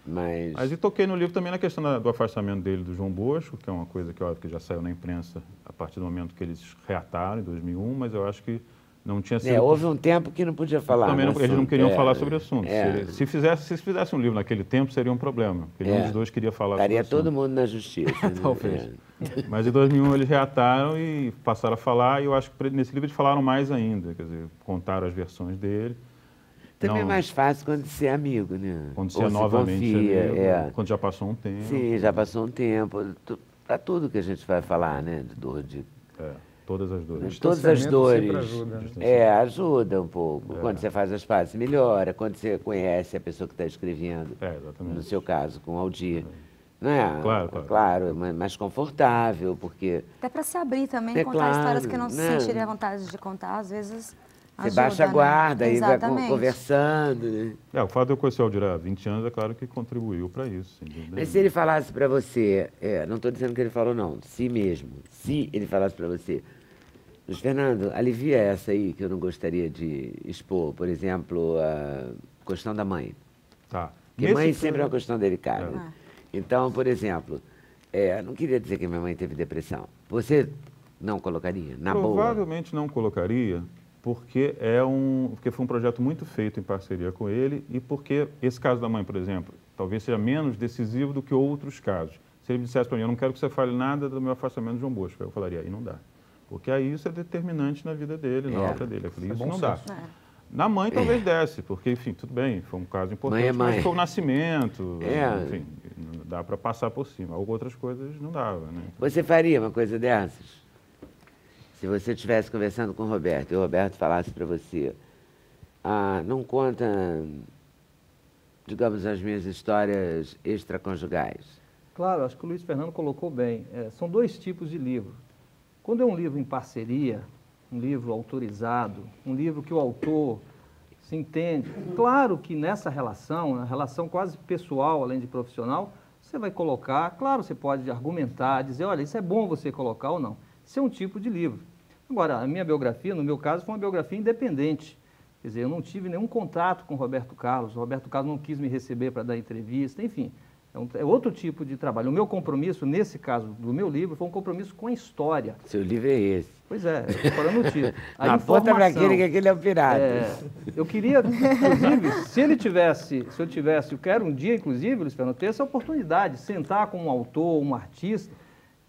Mas e toquei no livro também na questão do afastamento dele do João Bosco, que é uma coisa que, óbvio, que já saiu na imprensa a partir do momento que eles reataram, em 2001, mas eu acho que não tinha sido... houve um tempo que não podia falar. Também eles não queriam falar sobre o assunto. É. Se fizesse um livro naquele tempo, seria um problema, porque nenhum dos dois queria falar sobre o assunto. Estaria todo mundo na justiça. Né? Talvez. Mas em 2001 eles reataram e passaram a falar, e eu acho que nesse livro eles falaram mais ainda, quer dizer, contaram as versões dele. Também é mais fácil quando você é amigo, né? Quando você é novamente confia, amigo, quando já passou um tempo. Sim, já passou um tempo. Para tudo que a gente vai falar, né? Todas as dores. Todas as dores. Ajuda, né? Ajuda um pouco. Quando você faz as pazes, melhora. Quando você conhece a pessoa que está escrevendo. Exatamente. No seu caso, com o Aldir. Não é? Claro. É mais confortável, porque... Até para se abrir também, contar histórias que não se sentiria vontade de contar, às vezes... Você baixa a guarda e vai conversando. Né? O fato de eu conhecer o Aldir há 20 anos, é claro que contribuiu para isso. Mas se ele falasse para você, não estou dizendo que ele falou não, se ele falasse para você, Luiz Fernando, alivia essa aí que eu não gostaria de expor, por exemplo, a questão da mãe. Porque mãe sempre é uma questão delicada. Então, por exemplo, não queria dizer que minha mãe teve depressão. Você não colocaria, na boa? Provavelmente não colocaria, porque foi um projeto muito feito em parceria com ele e porque esse caso da mãe, por exemplo, talvez seja menos decisivo do que outros casos. Se ele dissesse para mim, eu não quero que você fale nada do meu afastamento de João Bosco, eu falaria, aí não dá. Porque aí isso é determinante na vida dele, na obra dele. Eu falei, isso não dá. Na mãe talvez desse, porque, enfim, tudo bem, foi um caso importante, mas foi o nascimento, enfim, dá para passar por cima. Outras coisas não dava, né? Você faria uma coisa dessas? Se você estivesse conversando com o Roberto e o Roberto falasse para você, não conta, digamos, as minhas histórias extraconjugais. Claro, acho que o Luiz Fernando colocou bem. São dois tipos de livro. Quando é um livro em parceria, um livro autorizado, um livro que o autor se entende, claro que nessa relação, uma relação quase pessoal, além de profissional, você vai colocar, claro, você pode argumentar, dizer, olha, isso é bom você colocar ou não. Isso é um tipo de livro. Agora, a minha biografia, no meu caso, foi uma biografia independente. Quer dizer, eu não tive nenhum contato com o Roberto Carlos não quis me receber para dar entrevista, enfim. É outro tipo de trabalho. O meu compromisso, nesse caso do meu livro, foi um compromisso com a história. Seu livro é esse. Pois é, eu estou falando o título. Aponta para aquele que aquele é o pirata. Eu queria, inclusive, se eu quero um dia, inclusive, Luiz Fernando, ter essa oportunidade de sentar com um autor, um artista,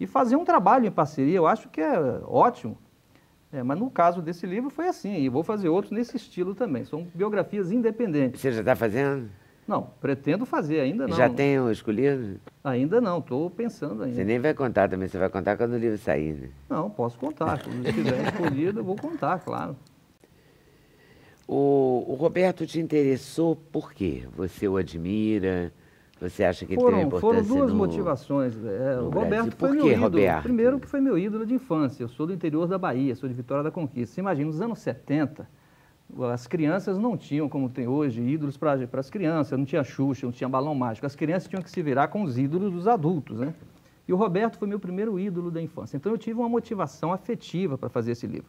e fazer um trabalho em parceria, eu acho que é ótimo. Mas no caso desse livro foi assim, e vou fazer outros nesse estilo também. São biografias independentes. Você já está fazendo? Não, pretendo fazer, ainda não. Já tem o escolhido? Ainda não, estou pensando ainda. Você nem vai contar também, você vai contar quando o livro sair, né? Não, posso contar. Quando estiver escolhido, eu vou contar, claro. O Roberto te interessou por quê? Você o admira? Você acha que ele tem uma importância? Foram duas motivações. O Roberto foi meu ídolo. Primeiro que foi meu ídolo de infância. Eu sou do interior da Bahia, sou de Vitória da Conquista. Você imagina, nos anos 70, as crianças não tinham, como tem hoje, ídolos para as crianças. Não tinha Xuxa, não tinha balão mágico. As crianças tinham que se virar com os ídolos dos adultos, né? E o Roberto foi meu primeiro ídolo da infância. Então eu tive uma motivação afetiva para fazer esse livro.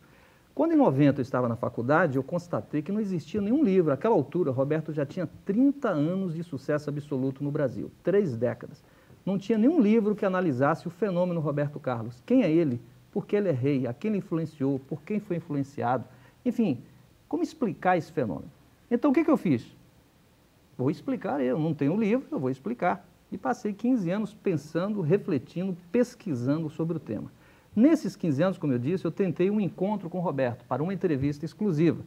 Quando em 90 eu estava na faculdade, eu constatei que não existia nenhum livro. Àquela altura, Roberto já tinha 30 anos de sucesso absoluto no Brasil, 3 décadas. Não tinha nenhum livro que analisasse o fenômeno Roberto Carlos. Quem é ele? Por que ele é rei? A quem ele influenciou? Por quem foi influenciado? Enfim, como explicar esse fenômeno? Então, o que eu fiz? Vou explicar eu. Não tenho livro, eu vou explicar. E passei 15 anos pensando, refletindo, pesquisando sobre o tema. Nesses 15 anos, como eu disse, eu tentei um encontro com o Roberto para uma entrevista exclusiva.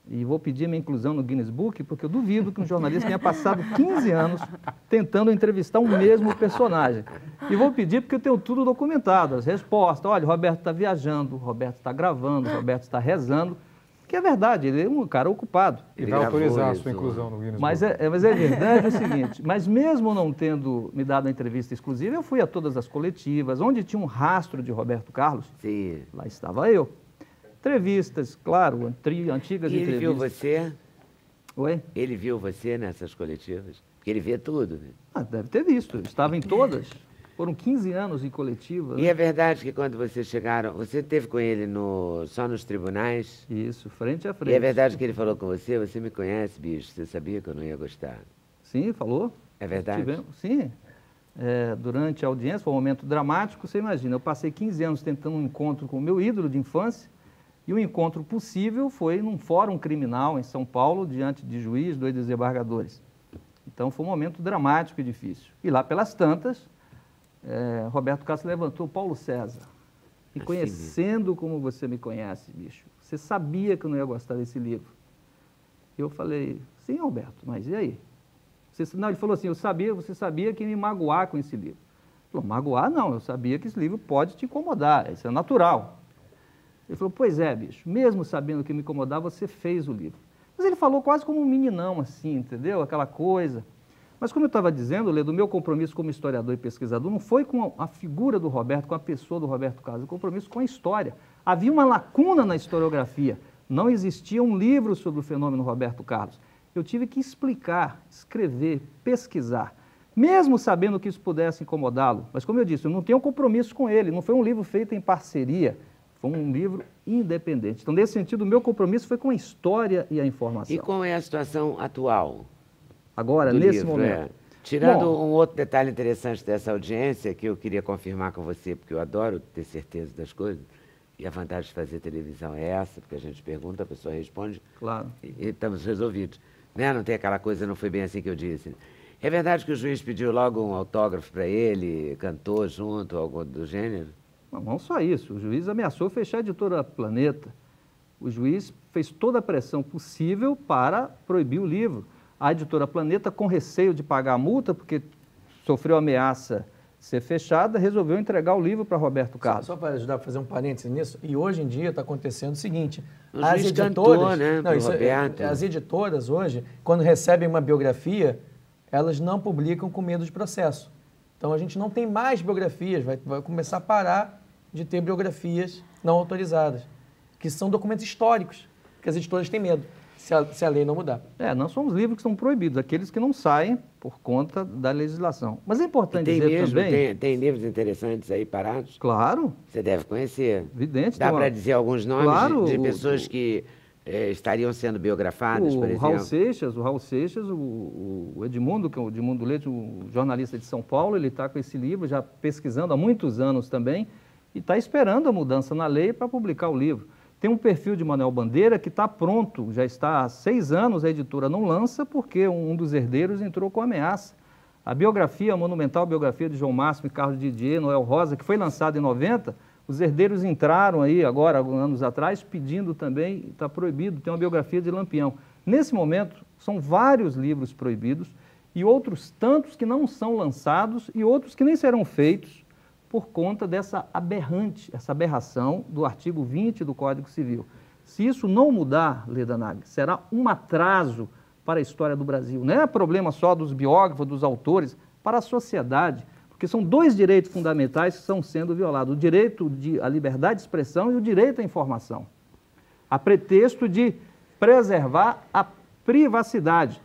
E vou pedir minha inclusão no Guinness Book, porque eu duvido que um jornalista tenha passado 15 anos tentando entrevistar o mesmo personagem. E vou pedir porque eu tenho tudo documentado, as respostas. Olha, o Roberto está viajando, o Roberto está gravando, o Roberto está rezando. Que é verdade, ele é um cara ocupado. Ele vai autorizar a sua inclusão no Guinness Mas é verdade o seguinte, mas mesmo não tendo me dado a entrevista exclusiva, eu fui a todas as coletivas, onde tinha um rastro de Roberto Carlos, Sim. lá estava eu. Entrevistas, claro, antigas E ele entrevistas. viu você? Oi? Ele viu você nessas coletivas? Porque ele vê tudo, né? Ah, deve ter visto, eu estava em todas. Foram 15 anos em coletiva. E é verdade que quando vocês chegaram, você esteve com ele só nos tribunais? Isso, frente a frente. E é verdade que ele falou com você, você me conhece, bicho, você sabia que eu não ia gostar? Sim, falou. É verdade? Sim. Durante a audiência, foi um momento dramático, você imagina, eu passei 15 anos tentando um encontro com o meu ídolo de infância, e o encontro possível foi num fórum criminal em São Paulo, diante de juiz, 2 desembargadores. Então foi um momento dramático e difícil. E lá pelas tantas, Roberto Carlos levantou Paulo César. E conhecendo como você me conhece, bicho, você sabia que eu não ia gostar desse livro. Eu falei, sim, Roberto, mas e aí? Não, ele falou assim, você sabia que ia me magoar com esse livro. Ele falou, magoar não, eu sabia que esse livro pode te incomodar, isso é natural. Ele falou, pois é, bicho, mesmo sabendo que me incomodar, você fez o livro. Mas ele falou quase como um meninão, assim, entendeu? Aquela coisa. Mas como eu estava dizendo, Lê, do meu compromisso como historiador e pesquisador, não foi com a figura do Roberto, com a pessoa do Roberto Carlos, o compromisso com a história. Havia uma lacuna na historiografia. Não existia um livro sobre o fenômeno Roberto Carlos. Eu tive que explicar, escrever, pesquisar, mesmo sabendo que isso pudesse incomodá-lo. Mas, como eu disse, eu não tenho compromisso com ele, não foi um livro feito em parceria, foi um livro independente. Então, nesse sentido, o meu compromisso foi com a história e a informação. E qual é a situação atual? Agora, nesse momento. Tirando um outro detalhe interessante dessa audiência, que eu queria confirmar com você, porque eu adoro ter certeza das coisas, e a vantagem de fazer televisão é essa, porque a gente pergunta, a pessoa responde, claro. E estamos resolvidos. Né? Não tem aquela coisa, não foi bem assim que eu disse. É verdade que o juiz pediu logo um autógrafo para ele, cantou junto, algo do gênero? Não só isso, o juiz ameaçou fechar a editora Planeta. O juiz fez toda a pressão possível para proibir o livro. A editora Planeta, com receio de pagar a multa, porque sofreu ameaça de ser fechada, resolveu entregar o livro para Roberto Carlos. Só para ajudar a fazer um parênteses nisso, e hoje em dia está acontecendo o seguinte, as editoras, né, as editoras hoje, quando recebem uma biografia, elas não publicam com medo de processo. Então a gente não tem mais biografias, vai começar a parar de ter biografias não autorizadas, que são documentos históricos, que as editoras têm medo. Se a lei não mudar. Não são os livros que são proibidos, aqueles que não saem por conta da legislação. Mas é importante dizer também... Tem livros interessantes aí parados? Claro. Você deve conhecer. Evidente. Dá para dizer alguns nomes de pessoas que estariam sendo biografadas, por exemplo? O Raul Seixas, o Edmundo, que é o Edmundo Leite, o jornalista de São Paulo, ele está com esse livro já pesquisando há muitos anos também e está esperando a mudança na lei para publicar o livro. Tem um perfil de Manuel Bandeira que está pronto, já está há 6 anos, a editora não lança porque um dos herdeiros entrou com ameaça. A biografia, a monumental biografia de João Máximo e Carlos Didier, Noel Rosa, que foi lançada em 90, os herdeiros entraram aí agora, alguns anos atrás, pedindo também, está proibido, tem uma biografia de Lampião. Nesse momento, são vários livros proibidos e outros tantos que não são lançados e outros que nem serão feitos, por conta dessa essa aberração do artigo 20 do Código Civil. Se isso não mudar, Leda Nagel, será um atraso para a história do Brasil. Não é problema só dos biógrafos, dos autores, para a sociedade, porque são 2 direitos fundamentais que estão sendo violados, o direito à liberdade de expressão e o direito à informação, a pretexto de preservar a privacidade,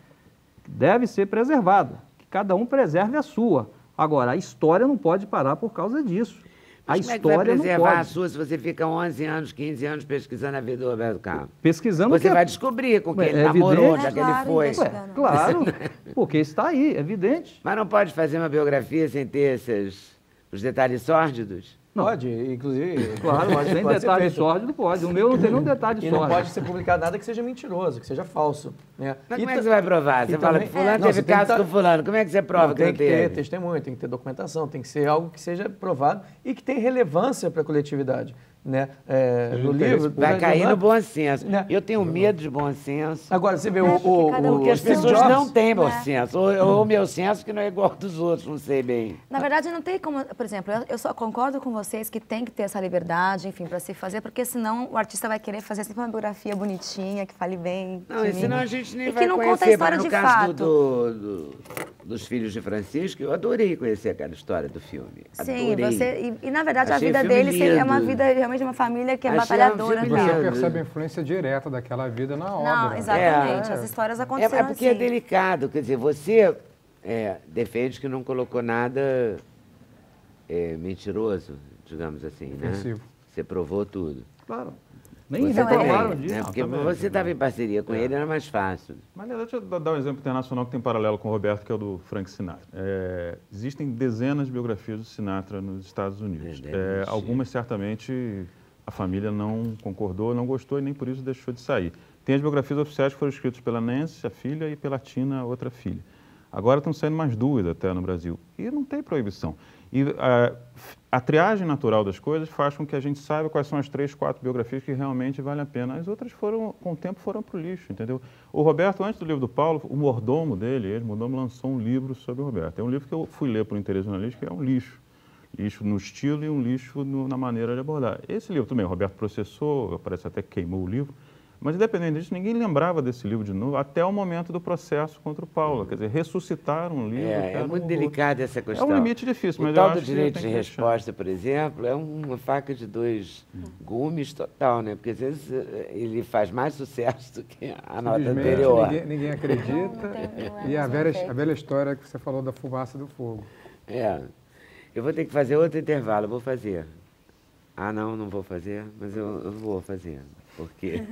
que deve ser preservada, que cada um preserve a sua. Agora, a história não pode parar por causa disso. Mas como é que vai preservar a sua se você fica 11 anos, 15 anos pesquisando a vida do Roberto Carlos? Pesquisando... Você vai descobrir com quem ele namorou, já que ele foi. Claro, porque está aí, é evidente. Mas não pode fazer uma biografia sem ter os detalhes sórdidos? Não. Pode, inclusive... Claro, sem detalhe sórdido pode. O meu não tem nenhum detalhe sórdido. E não pode ser publicado nada que seja mentiroso, que seja falso. Né? Mas como é que você vai provar? Você fala que fulano teve caso com fulano. Como é que você prova que não teve? Tem que ter testemunho, tem que ter documentação, tem que ser algo que seja provado e que tenha relevância para a coletividade. né, no livro... Vai cair no bom senso. Né? Eu tenho medo de bom senso. Agora, você vê porque as Steve pessoas Jobs, não têm bom senso. Ou o meu senso que não é igual ao dos outros, não sei bem. Na verdade, não tem como... Por exemplo, eu só concordo com vocês que tem que ter essa liberdade, enfim, para se fazer, porque senão o artista vai querer fazer sempre uma biografia bonitinha, que fale bem. Não, e senão a gente nem e vai que não conhecer. conta a história no de caso fato. dos filhos de Francisco, eu adorei conhecer aquela história do filme. Sim, Adorei. e na verdade Achei a vida o filme deles é uma lindo. vida realmente de uma família que é Achei batalhadora. um E você filme percebe a influência direta daquela vida na obra. Não, exatamente. As histórias aconteceram É porque é assim. delicado. Quer dizer, você defende que não colocou nada mentiroso, digamos assim, né? Ofensivo. Você provou tudo. Claro. Você Nem também, reclamaram né? disso. Porque também. você estava em parceria com ele, era mais fácil. Mas, na verdade, deixa eu dar um exemplo internacional que tem paralelo com o Roberto, que é o do Frank Sinatra. Existem dezenas de biografias do Sinatra nos Estados Unidos. Algumas, certamente, a família não concordou, não gostou e nem por isso deixou de sair. Tem as biografias oficiais que foram escritas pela Nancy, a filha, e pela Tina, a outra filha. Agora estão saindo mais duas até no Brasil. E não tem proibição. E a triagem natural das coisas faz com que a gente saiba quais são as 3, 4 biografias que realmente valem a pena. As outras, com o tempo, foram para o lixo, entendeu? O Roberto, antes do livro do Paulo, o mordomo dele, ex-mordomo, lançou um livro sobre o Roberto. É um livro que eu fui ler por interesse jornalístico, que é um lixo. Lixo no estilo e um lixo na maneira de abordar. Esse livro também, o Roberto processou, parece até que queimou o livro. Mas, independente disso, ninguém lembrava desse livro de novo até o momento do processo contra o Paulo. Quer dizer, ressuscitar um livro... É muito delicada essa questão. É um limite difícil, mas o eu tal acho do que direito tem de que deixar. resposta, por exemplo, é uma faca de 2 gumes total, né? Porque, às vezes, ele faz mais sucesso do que a nota Infelizmente, anterior. Ninguém acredita. E a velha história que você falou da fumaça do fogo. Eu vou ter que fazer outro intervalo, eu vou fazer. Ah, não vou fazer, mas eu vou fazer. Porque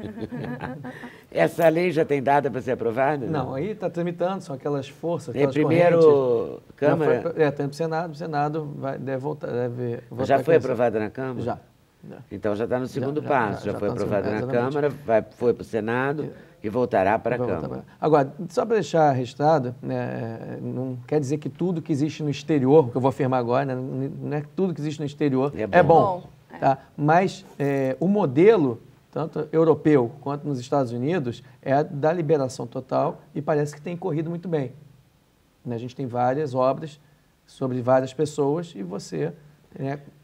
essa lei já tem data para ser aprovada? Não, aí está tramitando, são aquelas forças, aquelas primeiro correntes. Câmara? Está indo para o Senado deve votar. Já foi aprovada na Câmara? Já. Então já está no segundo passo, já foi tá aprovada na exatamente. Câmara, foi para o Senado e voltará para a Câmara. Agora, só para deixar registrado, né, não quer dizer que tudo que existe no exterior, que eu vou afirmar agora, né, não é que tudo que existe no exterior é bom. Tá? Mas o modelo, tanto europeu quanto nos Estados Unidos, é da liberação total e parece que tem corrido muito bem. A gente tem várias obras sobre várias pessoas e você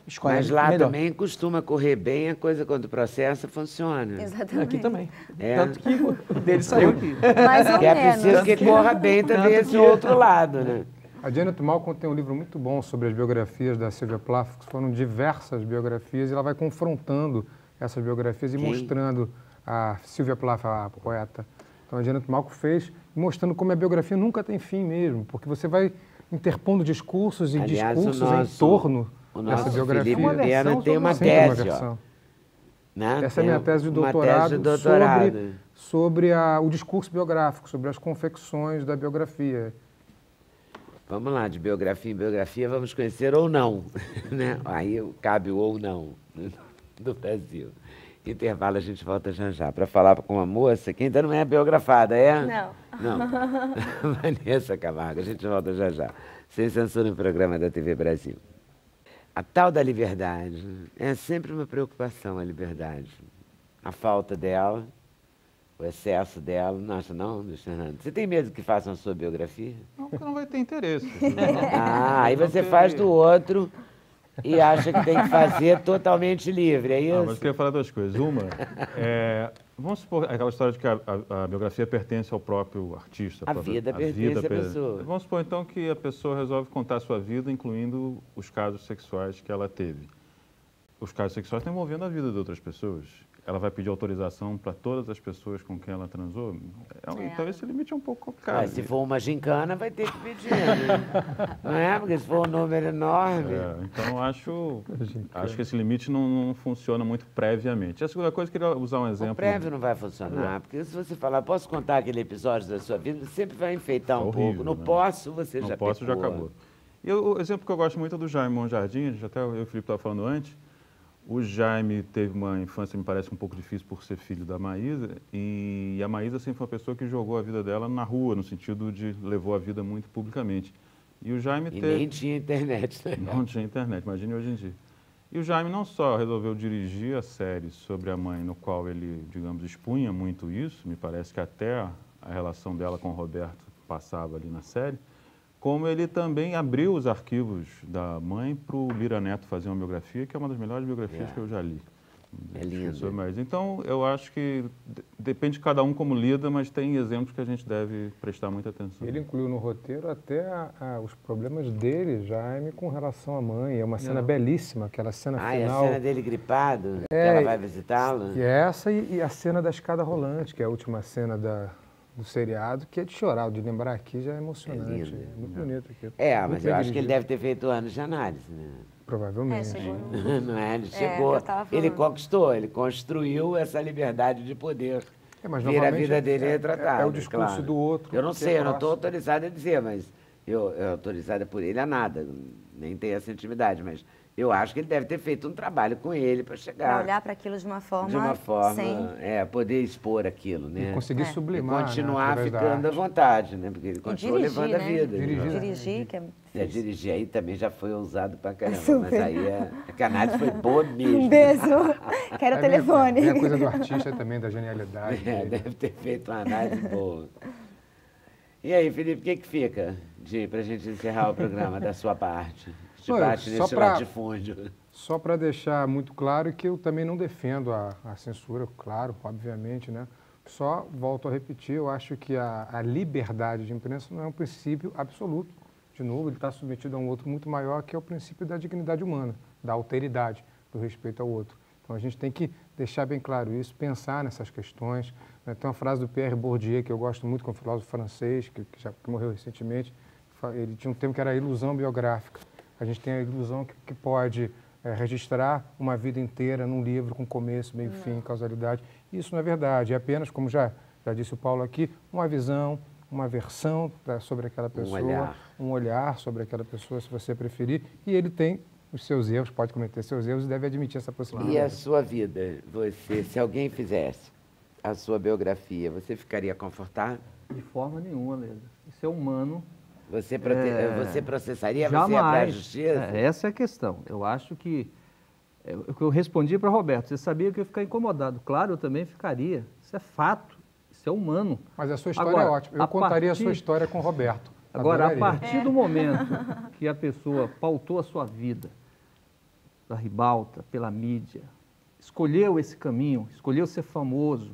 escolhe Mas lá melhor. também costuma correr bem, a coisa quando o processo funciona. Exatamente. Aqui também. É. Tanto que o dele saiu aqui. Mais ou Que é menos. preciso que corra bem também esse outro lado, né? A Janet Malcolm tem um livro muito bom sobre as biografias da Sylvia Plath, que foram diversas biografias, e ela vai confrontando essas biografias e mostrando a Sylvia Plath, a poeta. Então a Janet Malcolm fez, mostrando como a biografia nunca tem fim mesmo, porque você vai interpondo discursos e discursos em torno dessa biografia. Felipe Pena tem uma Sempre tese, uma versão. Né? Essa é a minha tese de doutorado, sobre o discurso biográfico, sobre as confecções da biografia. Vamos lá, de biografia em biografia, vamos conhecer ou não, né? Aí cabe o ou não do Brasil. Intervalo, a gente volta já para falar com uma moça que ainda não é biografada, é? Não. Vanessa Camargo, a gente volta já. Sem censura no programa da TV Brasil. A tal da liberdade, é sempre uma preocupação a liberdade. A falta dela, o excesso dela, não acha não, Luiz Fernando? Você tem medo que façam a sua biografia? Não, porque não vai ter interesse. Aí você faz do outro e acha que tem que fazer totalmente livre, é isso? Mas eu queria falar 2 coisas. Uma, vamos supor aquela história de que a biografia pertence ao próprio artista. A vida pertence à pessoa. Vamos supor, então, que a pessoa resolve contar a sua vida, incluindo os casos sexuais que ela teve. Os casos sexuais estão envolvendo a vida de outras pessoas. Ela vai pedir autorização para todas as pessoas com quem ela transou? Então, esse limite é um pouco complicado. Se for uma gincana, vai ter que pedir, né? Não é? Porque se for um número enorme... Então, acho que esse limite não funciona muito previamente. A segunda coisa, eu queria usar um exemplo... O prévio não vai funcionar, porque se você falar, posso contar aquele episódio da sua vida, você sempre vai enfeitar um pouco. No posso, você já pecou. No posso, já acabou. E o exemplo que eu gosto muito é do Jaime Monjardim, até eu e o Felipe estavam falando antes. O Jaime teve uma infância, me parece, um pouco difícil por ser filho da Maísa, e a Maísa sempre foi uma pessoa que jogou a vida dela na rua, no sentido de levou a vida muito publicamente. E o Jaime nem tinha internet, né? Não tinha internet, imagine hoje em dia. E o Jaime não só resolveu dirigir a série sobre a mãe, no qual ele, digamos, expunha muito isso, me parece que até a relação dela com o Roberto passava ali na série, como ele também abriu os arquivos da mãe para o Lira Neto fazer uma biografia, que é uma das melhores biografias que eu já li. É lindo. Mas, então, eu acho que depende de cada um como lida, mas tem exemplos que a gente deve prestar muita atenção. Ele incluiu no roteiro até os problemas dele, Jaime, com relação à mãe. É uma cena belíssima, aquela cena final. É a cena dele gripado, que ela vai visitá-lo? E essa e a cena da escada rolante, que é a última cena do seriado, que é de chorar, de lembrar aqui já é emocionante. É muito bonito aqui. Mas eu acho que ele deve ter feito anos de análise, né? Provavelmente. Não é? Ele chegou, ele conquistou, ele construiu essa liberdade de poder ver a vida dele retratada. É o discurso do outro. Eu não sei, eu não estou autorizado a dizer, mas eu autorizada por ele a nada, nem tenho essa intimidade, mas eu acho que ele deve ter feito um trabalho com ele para chegar. Para olhar para aquilo de uma forma. Sem... poder expor aquilo, né? E conseguir sublimar. E continuar ficando à vontade, né? Porque ele continuou levando a vida. Dirigir, que é. Dirigir aí também já foi usado pra caramba, mas aí a canalha foi boa mesmo. Um beijo. Quero o telefone. É a coisa do artista também, da genialidade. Deve ter feito uma análise boa. E aí, Felipe, o que fica pra gente encerrar o programa da sua parte? Nesse latifúndio. Só para deixar muito claro que eu também não defendo a censura, claro, obviamente, né? Só volto a repetir, eu acho que a liberdade de imprensa não é um princípio absoluto. De novo, ele está submetido a um outro muito maior, que é o princípio da dignidade humana, da alteridade, do respeito ao outro. Então, a gente tem que deixar bem claro isso, pensar nessas questões. Tem uma frase do Pierre Bourdieu, que eu gosto muito, que é um filósofo francês, que morreu recentemente. Ele tinha um termo que era a ilusão biográfica. A gente tem a ilusão que pode registrar uma vida inteira num livro com começo, meio, fim, causalidade. Isso não é verdade, é apenas, como já disse o Paulo aqui, uma visão, uma versão sobre aquela pessoa, um olhar sobre aquela pessoa, se você preferir, e ele tem os seus erros, pode cometer seus erros e deve admitir essa possibilidade. E a sua vida, se alguém fizesse a sua biografia, você ficaria confortável? De forma nenhuma, Leda. Isso é humano. Você processaria? Jamais. Você ia para a justiça? Essa é a questão. Eu acho que... eu respondi para Roberto, você sabia que eu ia ficar incomodado. Claro, eu também ficaria. Isso é fato. Isso é humano. Mas a sua história é ótima. Eu contaria a sua história com o Roberto. Agora, a partir do momento que a pessoa pautou a sua vida da ribalta, pela mídia, escolheu esse caminho, escolheu ser famoso,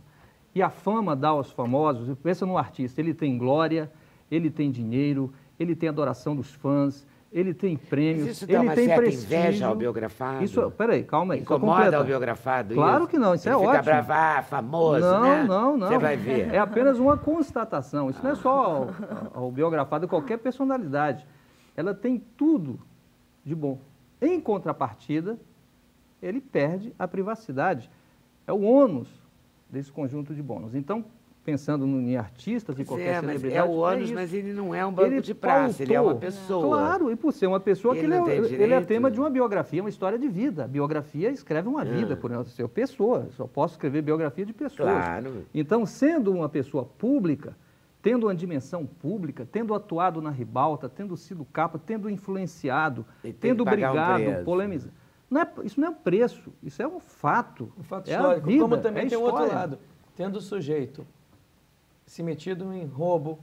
e a fama dá aos famosos, pensa no artista, ele tem glória, ele tem dinheiro, ele tem adoração dos fãs, ele tem prêmios, ele tem prestígio. Inveja ao biografado? Isso, peraí, calma aí. Incomoda ao biografado? Claro que não, isso é ótimo. Fica bravo, famoso, né? Não. Você vai ver. É apenas uma constatação. Isso não é só ao biografado, qualquer personalidade. Ela tem tudo de bom. Em contrapartida, ele perde a privacidade. É o ônus desse conjunto de bônus. Então, pensando em artistas e qualquer celebridade... É o ônus, mas ele não é um banco de praça, ele é uma pessoa. Claro, e por ser uma pessoa, ele é tema de uma biografia, uma história de vida. A biografia escreve uma vida, por ser pessoa. Só posso escrever biografia de pessoas. Claro. Então, sendo uma pessoa pública, tendo uma dimensão pública, tendo atuado na ribalta, tendo sido capa, tendo influenciado, tendo brigado, polemizado... Isso não é um preço, isso é um fato. Um fato é histórico, a vida, como também tem o outro história. lado. Tendo o sujeito se metido em roubo,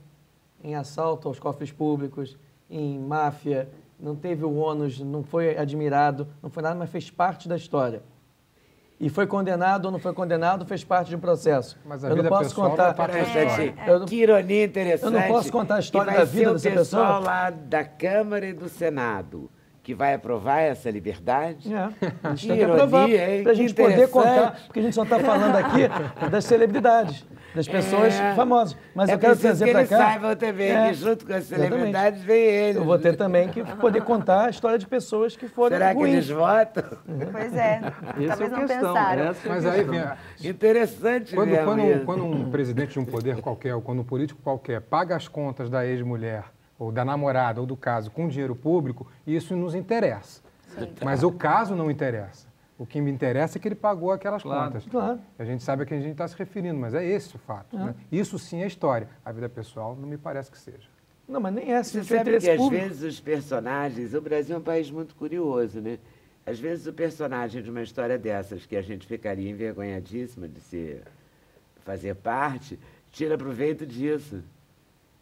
em assalto aos cofres públicos, em máfia, não teve o ônus, não foi admirado, não foi nada, mas fez parte da história. E foi condenado ou não foi condenado, fez parte de um processo. Mas a eu vida não posso contar. Que ironia interessante. Eu não posso contar a história da vida dessa pessoa. O pessoal lá da Câmara e do Senado que vai aprovar essa liberdade? A gente tem que aprovar, para a gente poder contar, porque a gente só está falando aqui das celebridades, das pessoas famosas. Mas eu quero trazer para cá... que eles saibam também que junto com as celebridades vem eles. Eu vou ter também que poder contar a história de pessoas que foram Será ruins. que eles votam? Pois é, talvez não pensaram. Mas aí vem... Interessante quando um presidente de um poder qualquer, ou quando um político qualquer paga as contas da ex-mulher, ou da namorada, ou do caso, com dinheiro público, isso nos interessa. Sim. Mas o caso não interessa. O que me interessa é que ele pagou aquelas contas. Claro. A gente sabe a quem a gente está se referindo, mas é esse o fato. Né? Isso sim é história. A vida pessoal não me parece que seja. Não, mas nem é. Você sabe que às vezes os personagens... O Brasil é um país muito curioso, né? Às vezes o personagem de uma história dessas, que a gente ficaria envergonhadíssima de fazer parte, tira proveito disso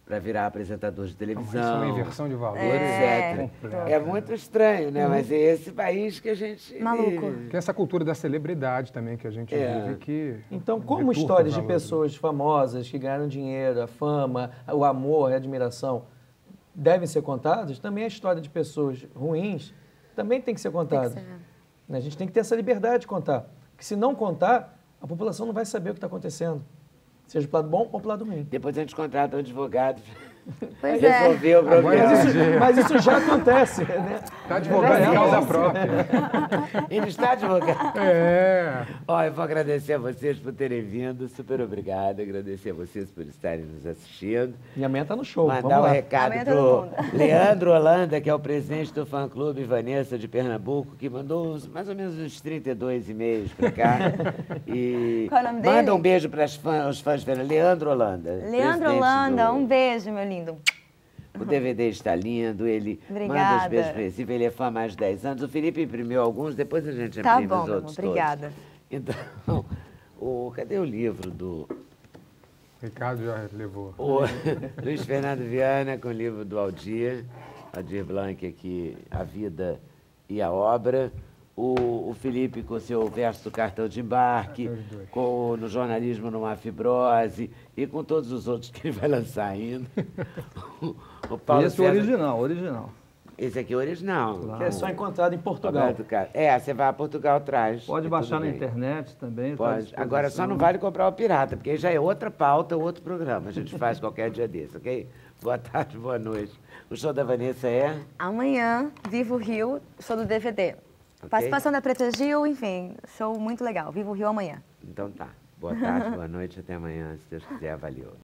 para virar apresentador de televisão. Isso é uma inversão de valores. Etc. É muito estranho, né? Mas é esse país que a gente vive. Que é essa cultura da celebridade também que a gente vive que... Então, como histórias de pessoas famosas que ganharam dinheiro, a fama, o amor, a admiração devem ser contadas, também a história de pessoas ruins também tem que ser contada. A gente tem que ter essa liberdade de contar. Porque se não contar, a população não vai saber o que está acontecendo. Seja pro lado bom ou pro lado ruim. Depois a gente contrata um advogado Pois resolver o problema. Mas isso já acontece, né? Está advogado em causa própria. Ele está advogado. É. Ó, eu vou agradecer a vocês por terem vindo. Super obrigado. Agradecer a vocês por estarem nos assistindo. E a minha tá no show. Mandar um recado pro Leandro Holanda, que é o presidente do fã-clube Vanessa de Pernambuco, que mandou mais ou menos uns 32 e-mails para cá. E qual é o nome dele? Manda um beijo para os fãs de Pernambuco. Leandro Holanda. Leandro Holanda, um beijo, meu lindo. O DVD está lindo, ele manda os beijos para Recife, ele é fã há mais de 10 anos. O Felipe imprimiu alguns, depois a gente imprime os outros obrigada. Todos. Então, cadê o livro do... Ricardo já levou. O Luiz Fernando Viana, com o livro do Aldir Blanc aqui, A Vida e a Obra. O Felipe com o seu verso do cartão de embarque, no jornalismo numa fibrose e com todos os outros que ele vai lançar ainda. O Paulo esse César... original. Esse aqui é original. Claro. Que é só encontrado em Portugal. Você vai a Portugal, traz. Pode baixar na internet também. Pode. Agora só não vale comprar o pirata, porque aí já é outra pauta, outro programa. A gente faz qualquer dia desse, ok? Boa tarde, boa noite. O show da Vanessa é? Amanhã, Vivo Rio, show do DVD. Okay. Participação da Preta Gil, enfim, show muito legal. Vivo Rio amanhã. Então tá. Boa tarde, boa noite, até amanhã, se Deus quiser, valeu.